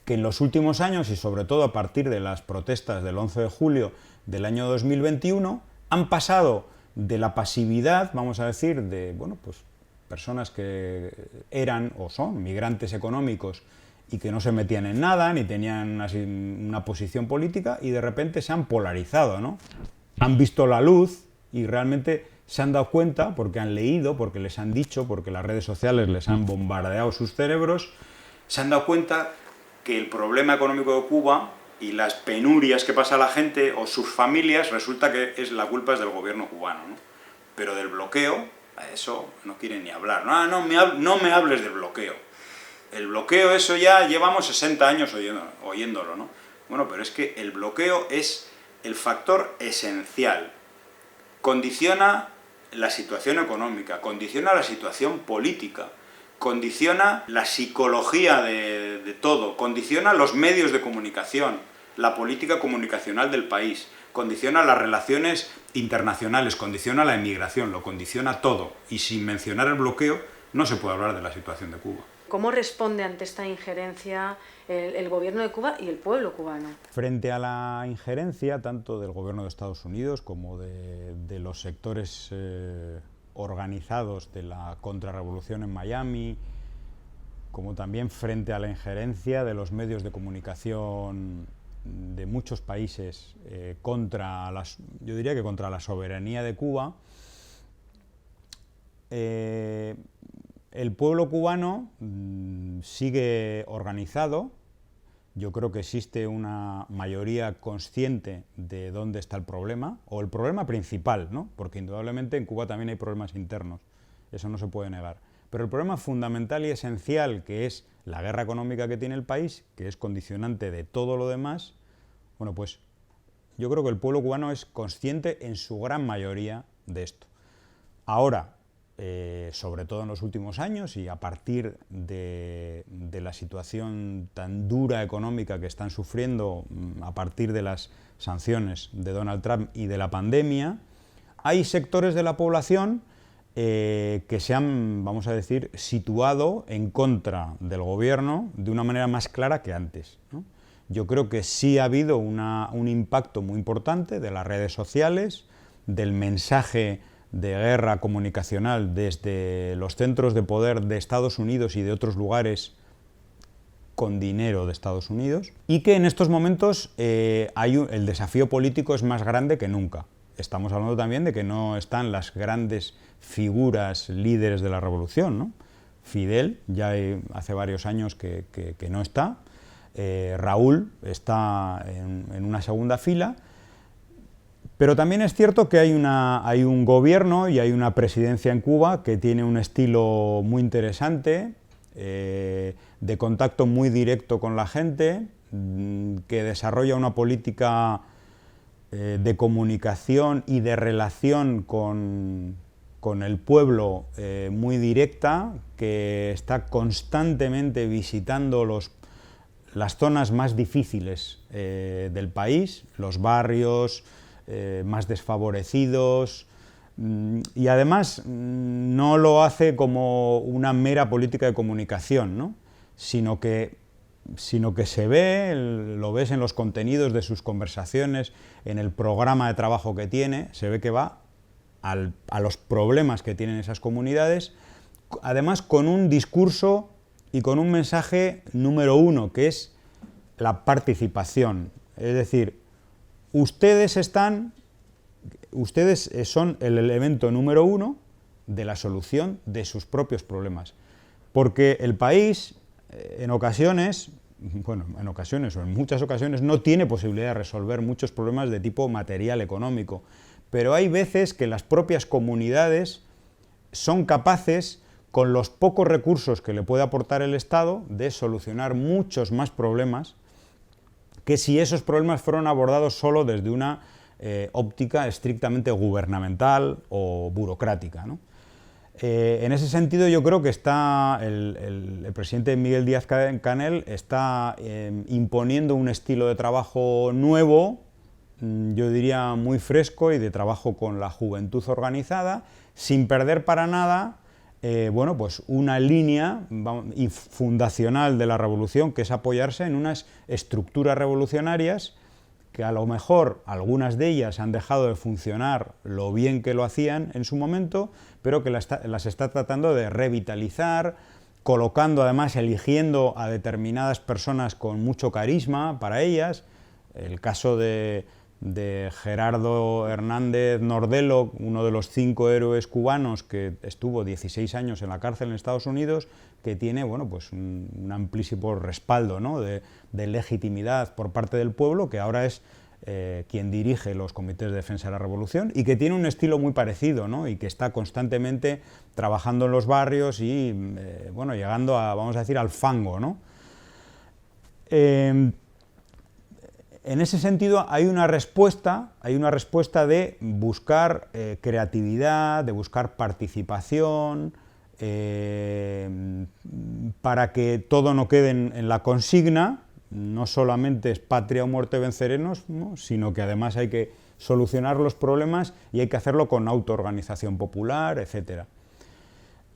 [SPEAKER 2] que en los últimos años, y sobre todo a partir de las protestas del 11 de julio del año 2021, han pasado de la pasividad, vamos a decir, de personas que eran o son migrantes económicos y que no se metían en nada, ni tenían una posición política, y de repente se han polarizado, ¿no? Han visto la luz y realmente se han dado cuenta, porque han leído, porque les han dicho, porque las redes sociales les han bombardeado sus cerebros, se han dado cuenta que el problema económico de Cuba y las penurias que pasa la gente o sus familias, resulta que la culpa es del gobierno cubano, ¿no? Pero del bloqueo, a eso no quieren ni hablar. No me hables del bloqueo. El bloqueo, eso ya llevamos 60 años oyéndolo, ¿no? Bueno, pero es que el bloqueo es el factor esencial. Condiciona la situación económica, condiciona la situación política, condiciona la psicología de todo, condiciona los medios de comunicación, la política comunicacional del país, condiciona las relaciones internacionales, condiciona la emigración, lo condiciona todo. Y sin mencionar el bloqueo, no se puede hablar de la situación de Cuba.
[SPEAKER 1] ¿Cómo responde ante esta injerencia el gobierno de Cuba y el pueblo cubano?
[SPEAKER 2] Frente a la injerencia tanto del gobierno de Estados Unidos como de los sectores organizados de la contrarrevolución en Miami, como también frente a la injerencia de los medios de comunicación de muchos países yo diría que contra la soberanía de Cuba, el pueblo cubano sigue organizado. Yo creo que existe una mayoría consciente de dónde está el problema, o el problema principal, ¿no? Porque indudablemente en Cuba también hay problemas internos, eso no se puede negar. Pero el problema fundamental y esencial, que es la guerra económica que tiene el país, que es condicionante de todo lo demás, bueno, pues yo creo que el pueblo cubano es consciente en su gran mayoría de esto. Ahora, sobre todo en los últimos años y a partir de la situación tan dura económica que están sufriendo a partir de las sanciones de Donald Trump y de la pandemia, hay sectores de la población que se han, vamos a decir, situado en contra del gobierno de una manera más clara que antes, ¿no? Yo creo que sí ha habido un impacto muy importante de las redes sociales, del mensaje de guerra comunicacional desde los centros de poder de Estados Unidos y de otros lugares con dinero de Estados Unidos, y que en estos momentos el desafío político es más grande que nunca. Estamos hablando también de que no están las grandes figuras líderes de la revolución, ¿no? Fidel ya hace varios años que no está, Raúl está en una segunda fila. Pero también es cierto que hay un gobierno y hay una presidencia en Cuba que tiene un estilo muy interesante, de contacto muy directo con la gente, que desarrolla una política de comunicación y de relación con el pueblo muy directa, que está constantemente visitando las zonas más difíciles del país, los barrios más desfavorecidos, y además no lo hace como una mera política de comunicación, ¿no? sino que se ve, lo ves en los contenidos de sus conversaciones, en el programa de trabajo que tiene, se ve que va a los problemas que tienen esas comunidades, además con un discurso y con un mensaje número uno, que es la participación, es decir, ustedes son el elemento número uno de la solución de sus propios problemas. Porque el país, en ocasiones o en muchas ocasiones, no tiene posibilidad de resolver muchos problemas de tipo material, económico. Pero hay veces que las propias comunidades son capaces, con los pocos recursos que le puede aportar el Estado, de solucionar muchos más problemas que si esos problemas fueron abordados solo desde una óptica estrictamente gubernamental o burocrática, ¿no? En ese sentido yo creo que está el presidente Miguel Díaz-Canel está imponiendo un estilo de trabajo nuevo, yo diría muy fresco, y de trabajo con la juventud organizada, sin perder para nada pues una línea fundacional de la revolución, que es apoyarse en unas estructuras revolucionarias que a lo mejor algunas de ellas han dejado de funcionar lo bien que lo hacían en su momento, pero que las está tratando de revitalizar, colocando, además, eligiendo a determinadas personas con mucho carisma para ellas. El caso de Gerardo Hernández Nordelo, uno de los 5 héroes cubanos que estuvo 16 años en la cárcel en Estados Unidos, que tiene un amplísimo respaldo, ¿no?, de legitimidad por parte del pueblo, que ahora es quien dirige los comités de defensa de la revolución, y que tiene un estilo muy parecido, ¿no?, y que está constantemente trabajando en los barrios y llegando a, vamos a decir, al fango, ¿no? En ese sentido hay una respuesta de buscar creatividad, de buscar participación, para que todo no quede en la consigna. No solamente es patria o muerte venceremos, ¿no?, sino que además hay que solucionar los problemas y hay que hacerlo con autoorganización popular, etc.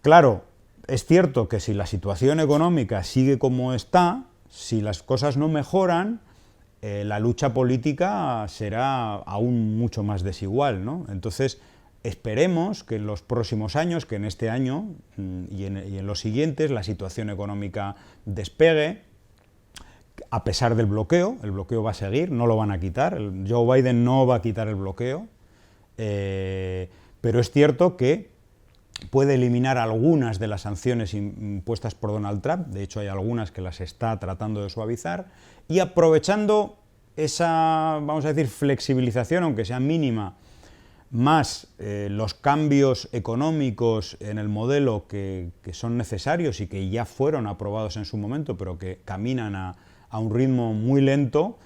[SPEAKER 2] Claro, es cierto que si la situación económica sigue como está, si las cosas no mejoran, la lucha política será aún mucho más desigual, ¿no? Entonces, esperemos que en los próximos años, que en este año y en los siguientes, la situación económica despegue, a pesar del bloqueo. El bloqueo va a seguir, no lo van a quitar, Joe Biden no va a quitar el bloqueo, pero es cierto que puede eliminar algunas de las sanciones impuestas por Donald Trump, de hecho hay algunas que las está tratando de suavizar, y aprovechando esa, vamos a decir, flexibilización, aunque sea mínima, más los cambios económicos en el modelo que son necesarios y que ya fueron aprobados en su momento, pero que caminan a un ritmo muy lento,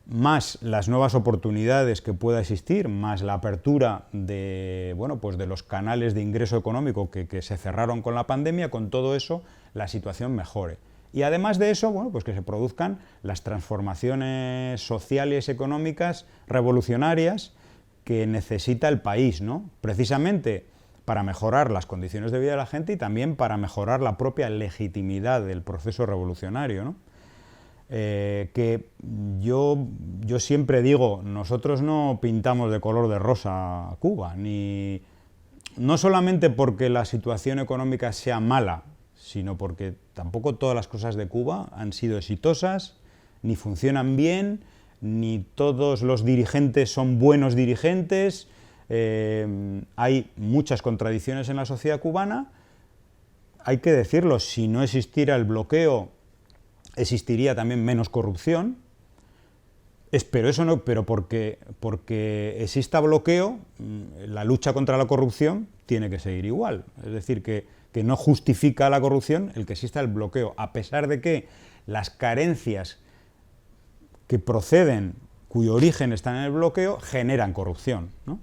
[SPEAKER 2] más las nuevas oportunidades que pueda existir, más la apertura de, bueno, pues de los canales de ingreso económico que se cerraron con la pandemia, con todo eso la situación mejore. Y además de eso, bueno, pues que se produzcan las transformaciones sociales y económicas revolucionarias que necesita el país, ¿no? Precisamente para mejorar las condiciones de vida de la gente y también para mejorar la propia legitimidad del proceso revolucionario, ¿no? Que yo siempre digo, nosotros no pintamos de color de rosa a Cuba, no solamente porque la situación económica sea mala, sino porque tampoco todas las cosas de Cuba han sido exitosas, ni funcionan bien, ni todos los dirigentes son buenos dirigentes, hay muchas contradicciones en la sociedad cubana. Hay que decirlo, si no existiera el bloqueo, existiría también menos corrupción, pero eso no, pero porque exista bloqueo, la lucha contra la corrupción tiene que seguir igual. Es decir, que no justifica la corrupción el que exista el bloqueo, a pesar de que las carencias que proceden, cuyo origen está en el bloqueo, generan corrupción, ¿no?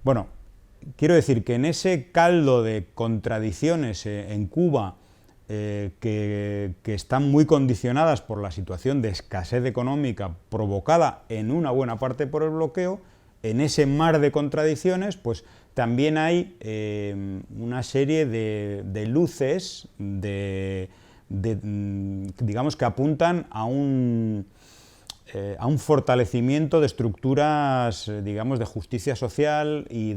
[SPEAKER 2] Bueno, quiero decir que en ese caldo de contradicciones en Cuba, que están muy condicionadas por la situación de escasez económica provocada en una buena parte por el bloqueo, en ese mar de contradicciones, pues también hay una serie de luces, digamos, que apuntan a un fortalecimiento de estructuras, digamos, de justicia social y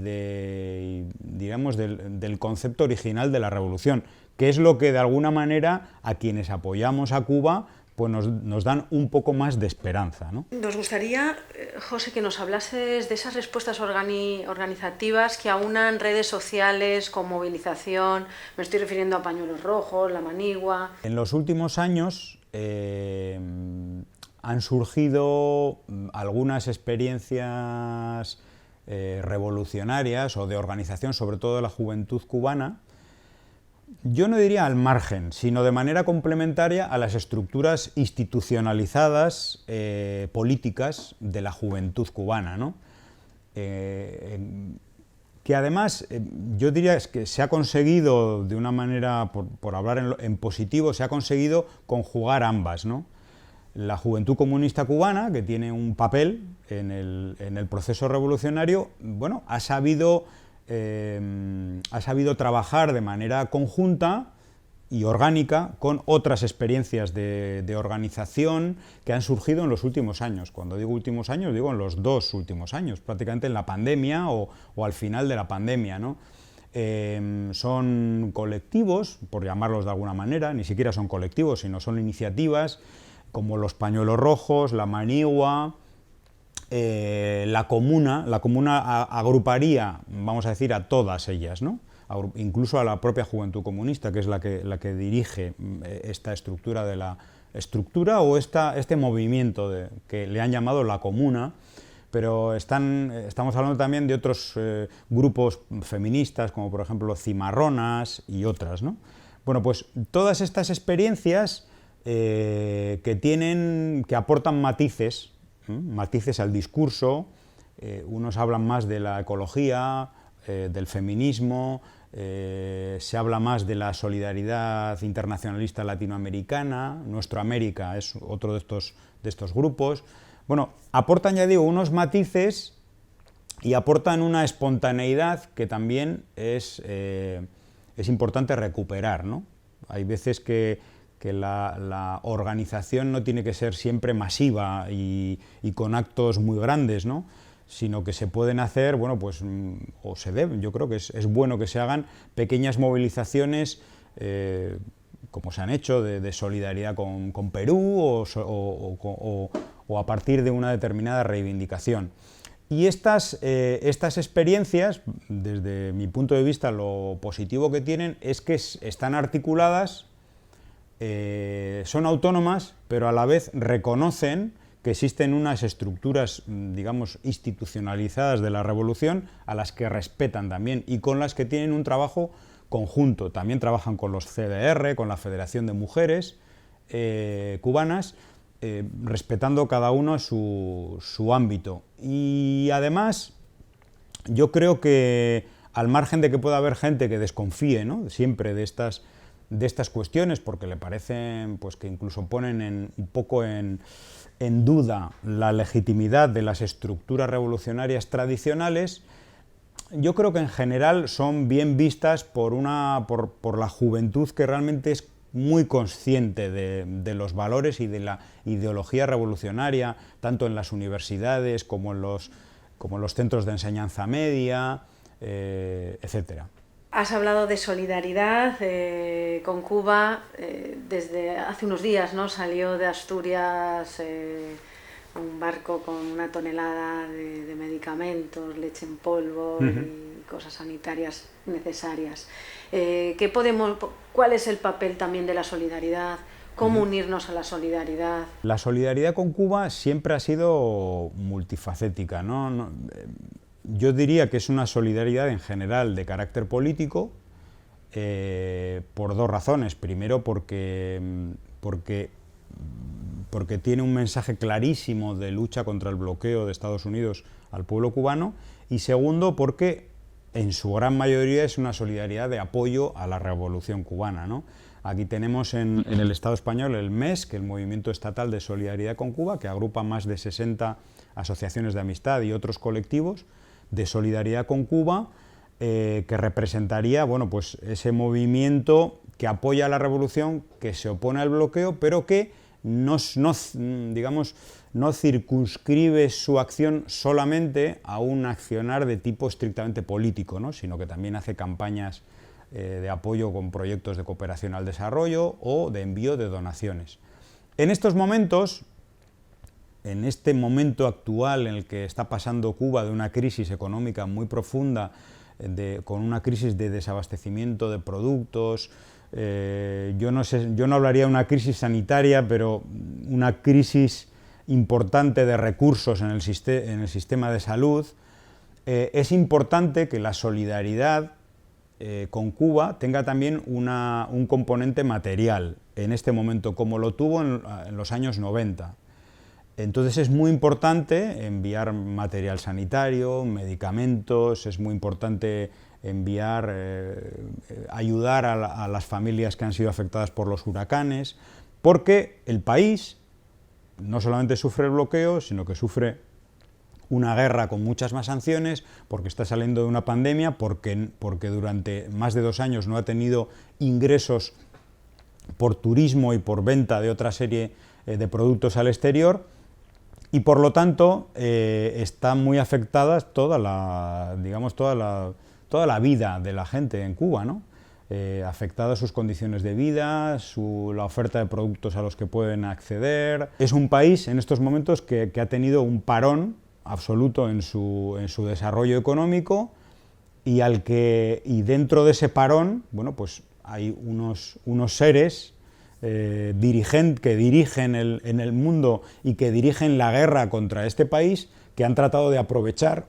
[SPEAKER 2] digamos, del concepto original de la revolución, que es lo que de alguna manera a quienes apoyamos a Cuba pues nos dan un poco más de esperanza, ¿no?
[SPEAKER 1] Nos gustaría, José, que nos hablases de esas respuestas organizativas que aunan redes sociales con movilización. Me estoy refiriendo a Pañuelos Rojos, La Manigua.
[SPEAKER 2] En los últimos años han surgido algunas experiencias revolucionarias o de organización, sobre todo de la juventud cubana, yo no diría al margen, sino de manera complementaria a las estructuras institucionalizadas políticas de la juventud cubana, ¿no? Que además, yo diría que se ha conseguido de una manera, por hablar en positivo, se ha conseguido conjugar ambas, ¿no? La juventud comunista cubana, que tiene un papel en el proceso revolucionario, bueno, ha sabido trabajar de manera conjunta y orgánica con otras experiencias de organización que han surgido en los últimos años. Cuando digo últimos años, digo en los 2 últimos años, prácticamente en la pandemia o al final de la pandemia, ¿no? Son colectivos, por llamarlos de alguna manera, ni siquiera son colectivos, sino son iniciativas como los Pañuelos Rojos, La Manigua, la Comuna. La Comuna agruparía, vamos a decir, a todas ellas, ¿no? Incluso a la propia Juventud Comunista, que es la que dirige esta estructura o este movimiento que le han llamado la Comuna, pero estamos hablando también de otros grupos feministas, como por ejemplo Cimarronas y otras, ¿no? Bueno, pues todas estas experiencias que aportan matices al discurso, unos hablan más de la ecología, del feminismo, se habla más de la solidaridad internacionalista latinoamericana, Nuestro América es otro de estos grupos. Bueno, aportan, ya digo, unos matices y aportan una espontaneidad que también es importante recuperar, ¿no? Hay veces que la organización no tiene que ser siempre masiva y con actos muy grandes, ¿no? Sino que se pueden hacer, bueno, pues, o se deben, yo creo que es bueno que se hagan pequeñas movilizaciones, como se han hecho, de solidaridad con Perú o a partir de una determinada reivindicación. Y estas experiencias, desde mi punto de vista, lo positivo que tienen es que están articuladas, son autónomas, pero a la vez reconocen que existen unas estructuras, digamos, institucionalizadas de la revolución a las que respetan también y con las que tienen un trabajo conjunto. También trabajan con los CDR, con la Federación de Mujeres cubanas, respetando cada uno su ámbito. Y además, yo creo que al margen de que pueda haber gente que desconfíe, ¿no?, siempre de estas cuestiones, porque le parecen, pues, que incluso ponen un poco en duda la legitimidad de las estructuras revolucionarias tradicionales, yo creo que en general son bien vistas por la juventud, que realmente es muy consciente de los valores y de la ideología revolucionaria, tanto en las universidades como en los centros de enseñanza media, etcétera.
[SPEAKER 1] Has hablado de solidaridad con Cuba. Desde hace unos días, ¿no?, salió de Asturias un barco con 1 tonelada de medicamentos, leche en polvo y cosas sanitarias necesarias. ¿Cuál es el papel también de la solidaridad? ¿Cómo unirnos a la solidaridad?
[SPEAKER 2] La solidaridad con Cuba siempre ha sido multifacética, ¿no? Yo diría que es una solidaridad en general de carácter político, por 2 razones. Primero, porque tiene un mensaje clarísimo de lucha contra el bloqueo de Estados Unidos al pueblo cubano, y segundo, porque en su gran mayoría es una solidaridad de apoyo a la revolución cubana, ¿no? Aquí tenemos en el Estado español el MES, que es el Movimiento Estatal de Solidaridad con Cuba, que agrupa más de 60 asociaciones de amistad y otros colectivos de solidaridad con Cuba, que representaría, bueno, pues ese movimiento que apoya a la revolución, que se opone al bloqueo, pero que no circunscribe su acción solamente a un accionar de tipo estrictamente político, ¿no?, sino que también hace campañas de apoyo con proyectos de cooperación al desarrollo o de envío de donaciones. En estos momentos, en este momento actual en el que está pasando Cuba de una crisis económica muy profunda, con una crisis de desabastecimiento de productos, yo no hablaría de una crisis sanitaria, pero una crisis importante de recursos en el sistema de salud, es importante que la solidaridad con Cuba tenga también un componente material en este momento, como lo tuvo en los años 90. Entonces es muy importante enviar material sanitario, medicamentos, es muy importante ayudar a las familias que han sido afectadas por los huracanes, porque el país no solamente sufre el bloqueo, sino que sufre una guerra con muchas más sanciones, porque está saliendo de una pandemia, porque durante más de 2 años no ha tenido ingresos por turismo y por venta de otra serie de productos al exterior, y por lo tanto está muy afectada toda la vida de la gente en Cuba, ¿no? Afectadas sus condiciones de vida, la oferta de productos a los que pueden acceder. Es un país en estos momentos que ha tenido un parón absoluto en su desarrollo económico, y dentro de ese parón, bueno, pues hay unos seres que dirigen en el mundo y que dirigen la guerra contra este país, que han tratado de aprovechar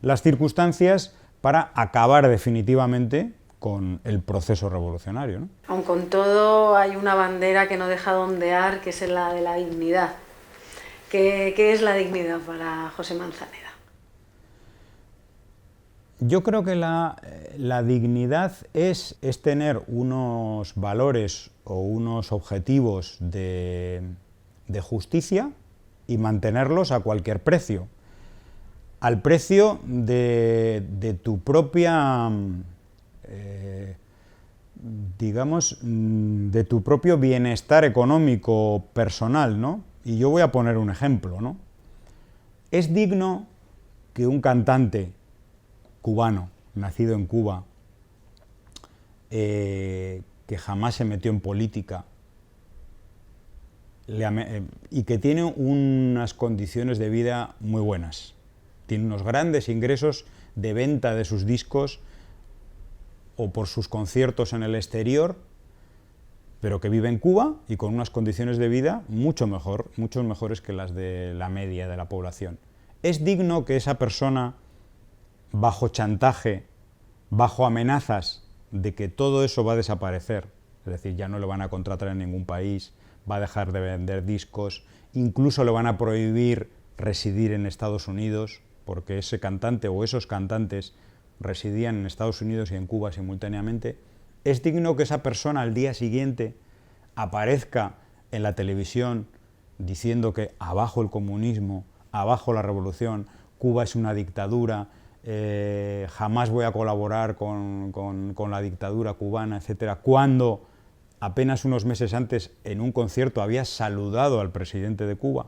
[SPEAKER 2] las circunstancias para acabar definitivamente con el proceso revolucionario, ¿no?
[SPEAKER 1] Aun con todo, hay una bandera que no deja de ondear, que es la de la dignidad. ¿Qué es la dignidad para José Manzaneda?
[SPEAKER 2] Yo creo que la dignidad es tener unos valores o unos objetivos de justicia y mantenerlos a cualquier precio, al precio de tu propia, de tu propio bienestar económico personal, ¿no? Y yo voy a poner un ejemplo, ¿no? Es digno que un cantante cubano, nacido en Cuba, que jamás se metió en política y que tiene unas condiciones de vida muy buenas, tiene unos grandes ingresos de venta de sus discos o por sus conciertos en el exterior, pero que vive en Cuba y con unas condiciones de vida mucho mejores que las de la media de la población. ¿Es digno que esa persona, bajo chantaje, bajo amenazas de que todo eso va a desaparecer, es decir, ya no le van a contratar en ningún país, va a dejar de vender discos, incluso le van a prohibir residir en Estados Unidos, porque ese cantante o esos cantantes residían en Estados Unidos y en Cuba simultáneamente? ¿Es digno que esa persona al día siguiente aparezca en la televisión diciendo que abajo el comunismo, abajo la revolución, Cuba es una dictadura, jamás voy a colaborar con la dictadura cubana, etcétera, cuando apenas unos meses antes en un concierto había saludado al presidente de Cuba?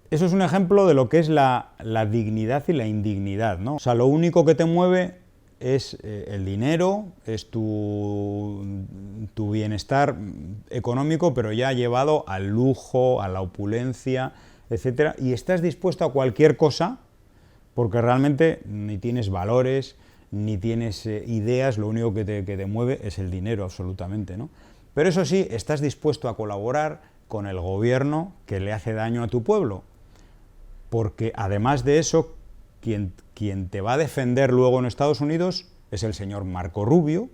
[SPEAKER 2] Eso es un ejemplo de lo que es la dignidad y la indignidad, ¿no? O sea, lo único que te mueve es el dinero, es tu bienestar económico, pero ya llevado al lujo, a la opulencia, etcétera, y estás dispuesto a cualquier cosa porque realmente ni tienes valores, ni tienes ideas, lo único que te mueve es el dinero absolutamente, ¿no? Pero eso sí, estás dispuesto a colaborar con el gobierno que le hace daño a tu pueblo, porque además de eso, quien te va a defender luego en Estados Unidos es el señor Marco Rubio,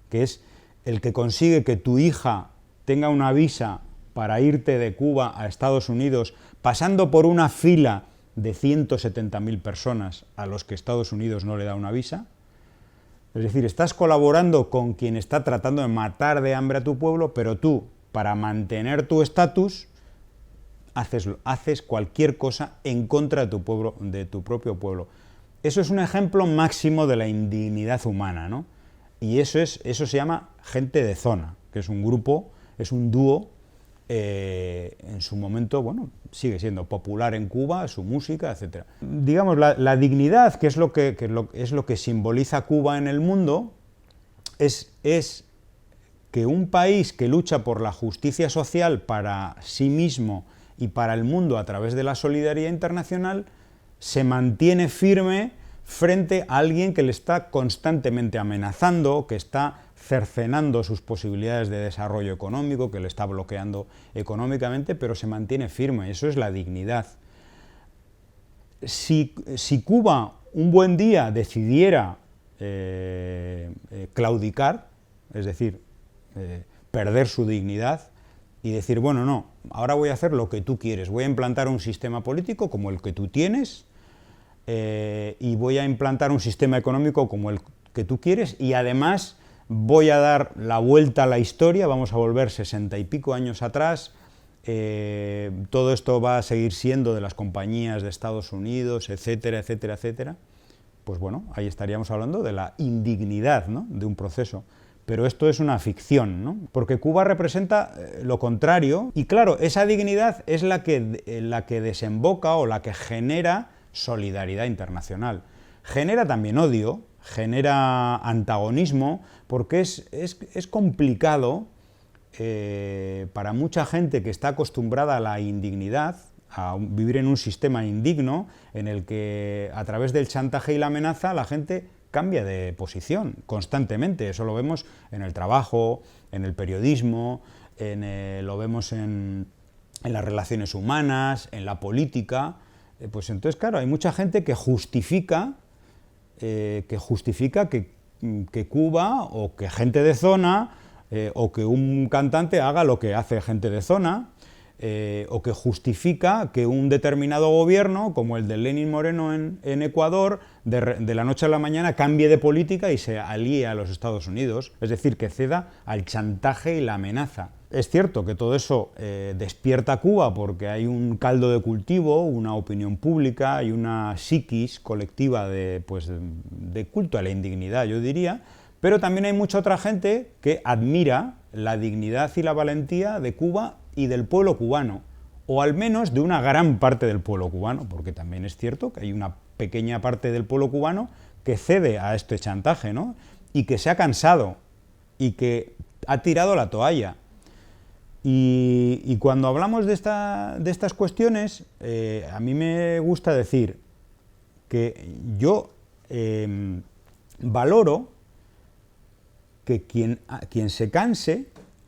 [SPEAKER 2] que es el que consigue que tu hija tenga una visa para irte de Cuba a Estados Unidos, pasando por una fila de 170.000 personas a los que Estados Unidos no le da una visa. Es decir, estás colaborando con quien está tratando de matar de hambre a tu pueblo, pero tú, para mantener tu estatus, haces cualquier cosa en contra de tu pueblo, de tu propio pueblo. Eso es un ejemplo máximo de la indignidad humana, ¿no? Y eso se llama Gente de Zona, que es un grupo, es un dúo, en su momento, bueno, sigue siendo popular en Cuba, su música, etc. Digamos, la dignidad, que es lo que simboliza Cuba en el mundo, es que un país que lucha por la justicia social para sí mismo y para el mundo a través de la solidaridad internacional se mantiene firme frente a alguien que le está constantemente amenazando, que está cercenando sus posibilidades de desarrollo económico, que le está bloqueando económicamente, pero se mantiene firme. Eso es la dignidad. Si Cuba un buen día decidiera claudicar, es decir, perder su dignidad y decir, bueno, no, ahora voy a hacer lo que tú quieres, voy a implantar un sistema político como el que tú tienes y voy a implantar un sistema económico como el que tú quieres y además voy a dar la vuelta a la historia, vamos a volver 60 y pico años atrás, todo esto va a seguir siendo de las compañías de Estados Unidos, etcétera, etcétera, etcétera. Pues bueno, ahí estaríamos hablando de la indignidad, ¿no?, de un proceso. Pero esto es una ficción, ¿no? Porque Cuba representa lo contrario, y claro, esa dignidad es la que desemboca o la que genera solidaridad internacional. Genera también odio, genera antagonismo, porque es complicado para mucha gente que está acostumbrada a la indignidad, a vivir en un sistema indigno, en el que a través del chantaje y la amenaza la gente cambia de posición constantemente. Eso lo vemos en el trabajo, en el periodismo, lo vemos en las relaciones humanas, en la política. Pues entonces, claro, hay mucha gente que justifica que Cuba o que Gente de Zona o que un cantante haga lo que hace Gente de Zona, o que justifica que un determinado gobierno, como el de Lenín Moreno en Ecuador, de la noche a la mañana cambie de política y se alíe a los Estados Unidos, es decir, que ceda al chantaje y la amenaza. Es cierto que todo eso despierta a Cuba porque hay un caldo de cultivo, una opinión pública y una psiquis colectiva de culto a la indignidad, yo diría, pero también hay mucha otra gente que admira la dignidad y la valentía de Cuba y del pueblo cubano, o al menos de una gran parte del pueblo cubano, porque también es cierto que hay una pequeña parte del pueblo cubano que cede a este chantaje, ¿no?, y que se ha cansado, y que ha tirado la toalla. Y cuando hablamos de estas cuestiones, a mí me gusta decir, que yo valoro que quien se canse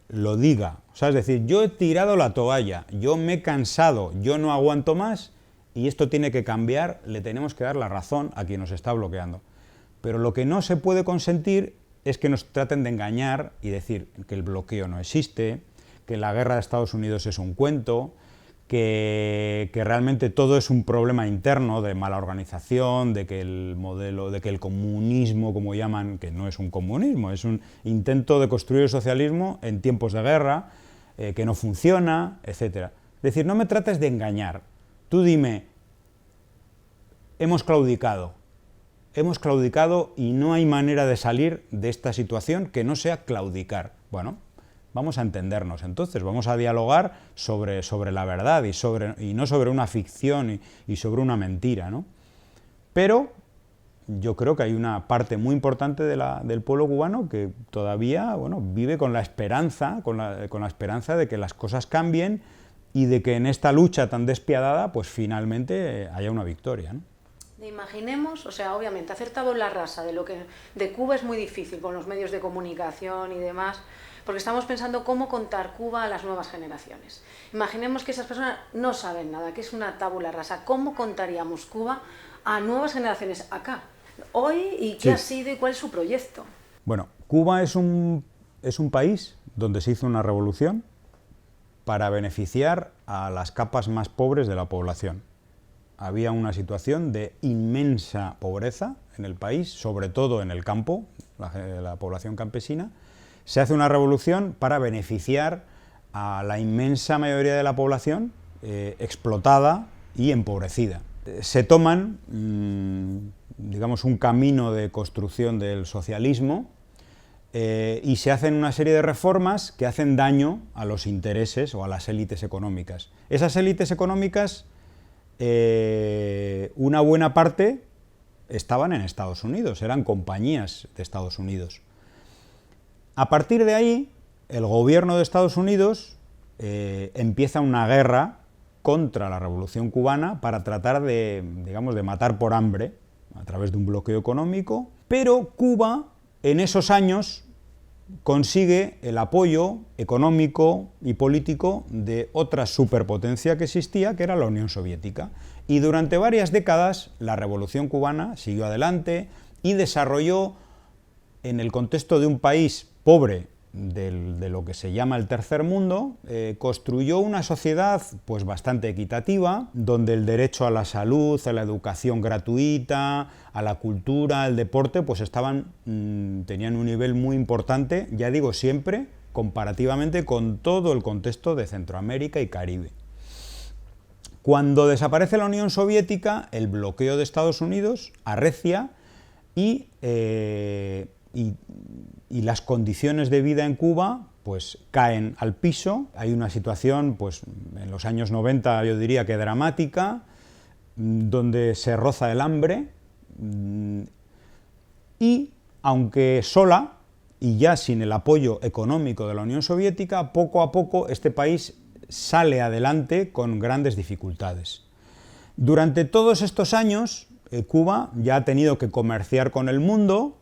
[SPEAKER 2] lo diga. O sea, es decir, yo he tirado la toalla, yo me he cansado, yo no aguanto más y esto tiene que cambiar, le tenemos que dar la razón a quien nos está bloqueando. Pero lo que no se puede consentir es que nos traten de engañar y decir que el bloqueo no existe, que la guerra de Estados Unidos es un cuento, que realmente todo es un problema interno de mala organización, de que el modelo, de que el comunismo, como llaman, que no es un comunismo, es un intento de construir el socialismo en tiempos de guerra, que no funciona, etc. Es decir, no me trates de engañar. Tú dime, hemos claudicado y no hay manera de salir de esta situación que no sea claudicar. Bueno, vamos a entendernos entonces, vamos a dialogar sobre la verdad y no sobre una ficción y sobre una mentira, ¿no? Pero yo creo que hay una parte muy importante del pueblo cubano que todavía, bueno, vive con la esperanza, con la esperanza de que las cosas cambien y de que en esta lucha tan despiadada, pues finalmente haya una victoria, ¿no?
[SPEAKER 1] Imaginemos, o sea, obviamente hacer tabla rasa de Cuba es muy difícil con los medios de comunicación y demás, porque estamos pensando cómo contar Cuba a las nuevas generaciones. Imaginemos que esas personas no saben nada, que es una tabla rasa. ¿Cómo contaríamos Cuba a nuevas generaciones acá, hoy, y qué ha sido y cuál es su proyecto?
[SPEAKER 2] Bueno, Cuba es un país donde se hizo una revolución para beneficiar a las capas más pobres de la población. Había una situación de inmensa pobreza en el país, sobre todo en el campo, la población campesina. Se hace una revolución para beneficiar a la inmensa mayoría de la población explotada y empobrecida. Se toman, digamos, un camino de construcción del socialismo y se hacen una serie de reformas que hacen daño a los intereses o a las élites económicas. Esas élites económicas, una buena parte estaban en Estados Unidos, eran compañías de Estados Unidos. A partir de ahí, el gobierno de Estados Unidos empieza una guerra contra la Revolución Cubana para tratar de, digamos, de matar por hambre a través de un bloqueo económico, pero Cuba en esos años consigue el apoyo económico y político de otra superpotencia que existía, que era la Unión Soviética. Y durante varias décadas la Revolución Cubana siguió adelante y desarrolló, en el contexto de un país pobre de lo que se llama el tercer mundo, construyó una sociedad pues bastante equitativa, donde el derecho a la salud, a la educación gratuita, a la cultura, al deporte, pues tenían un nivel muy importante, ya digo siempre, comparativamente con todo el contexto de Centroamérica y Caribe. Cuando desaparece la Unión Soviética, el bloqueo de Estados Unidos arrecia y las condiciones de vida en Cuba pues caen al piso. Hay una situación pues en los años 90 yo diría que dramática, donde se roza el hambre y aunque sola y ya sin el apoyo económico de la Unión Soviética, poco a poco este país sale adelante con grandes dificultades. Durante todos estos años Cuba ya ha tenido que comerciar con el mundo,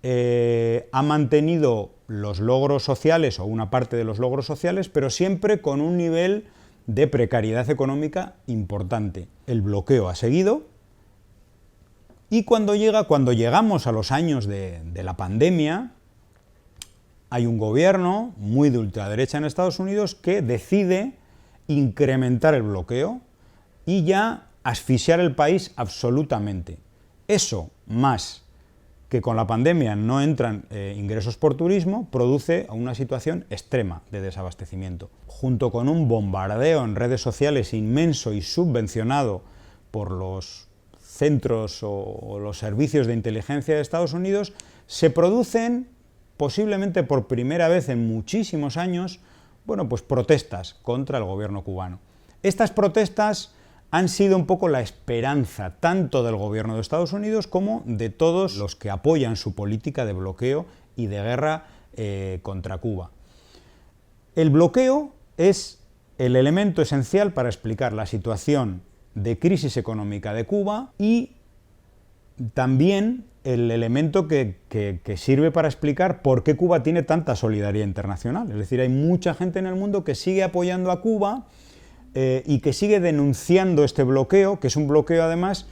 [SPEAKER 2] ha mantenido los logros sociales o una parte de los logros sociales, pero siempre con un nivel de precariedad económica importante. El bloqueo ha seguido y cuando llegamos a los años de la pandemia, hay un gobierno muy de ultraderecha en Estados Unidos que decide incrementar el bloqueo y ya asfixiar el país absolutamente. Eso, más que con la pandemia no entran ingresos por turismo, produce una situación extrema de desabastecimiento. Junto con un bombardeo en redes sociales inmenso y subvencionado por los centros o los servicios de inteligencia de Estados Unidos, se producen, posiblemente por primera vez en muchísimos años, bueno, pues protestas contra el gobierno cubano. Estas protestas han sido un poco la esperanza tanto del gobierno de Estados Unidos como de todos los que apoyan su política de bloqueo y de guerra contra Cuba. El bloqueo es el elemento esencial para explicar la situación de crisis económica de Cuba y también el elemento que sirve para explicar por qué Cuba tiene tanta solidaridad internacional. Es decir, hay mucha gente en el mundo que sigue apoyando a Cuba y que sigue denunciando este bloqueo, que es un bloqueo además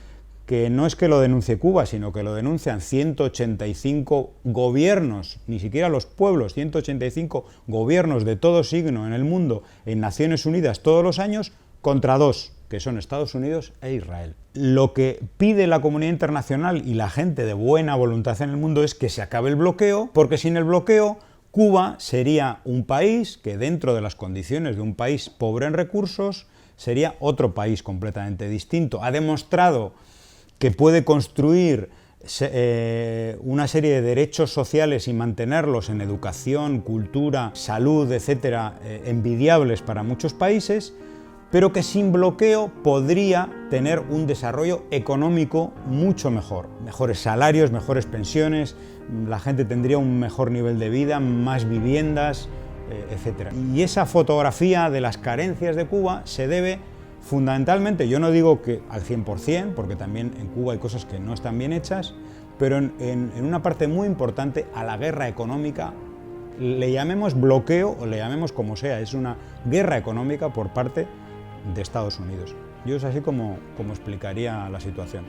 [SPEAKER 2] que no es que lo denuncie Cuba, sino que lo denuncian 185 gobiernos, ni siquiera los pueblos, 185 gobiernos de todo signo en el mundo, en Naciones Unidas todos los años, contra dos, que son Estados Unidos e Israel. Lo que pide la comunidad internacional y la gente de buena voluntad en el mundo es que se acabe el bloqueo, porque sin el bloqueo Cuba sería un país que, dentro de las condiciones de un país pobre en recursos, sería otro país completamente distinto. Ha demostrado que puede construir una serie de derechos sociales y mantenerlos en educación, cultura, salud, etcétera, envidiables para muchos países, pero que sin bloqueo podría tener un desarrollo económico mucho mejor. Mejores salarios, mejores pensiones, la gente tendría un mejor nivel de vida, más viviendas, etcétera. Y esa fotografía de las carencias de Cuba se debe fundamentalmente, yo no digo que al 100%, porque también en Cuba hay cosas que no están bien hechas, pero en una parte muy importante a la guerra económica, le llamemos bloqueo o le llamemos como sea, es una guerra económica por parte de Estados Unidos. Yo es así como explicaría la situación.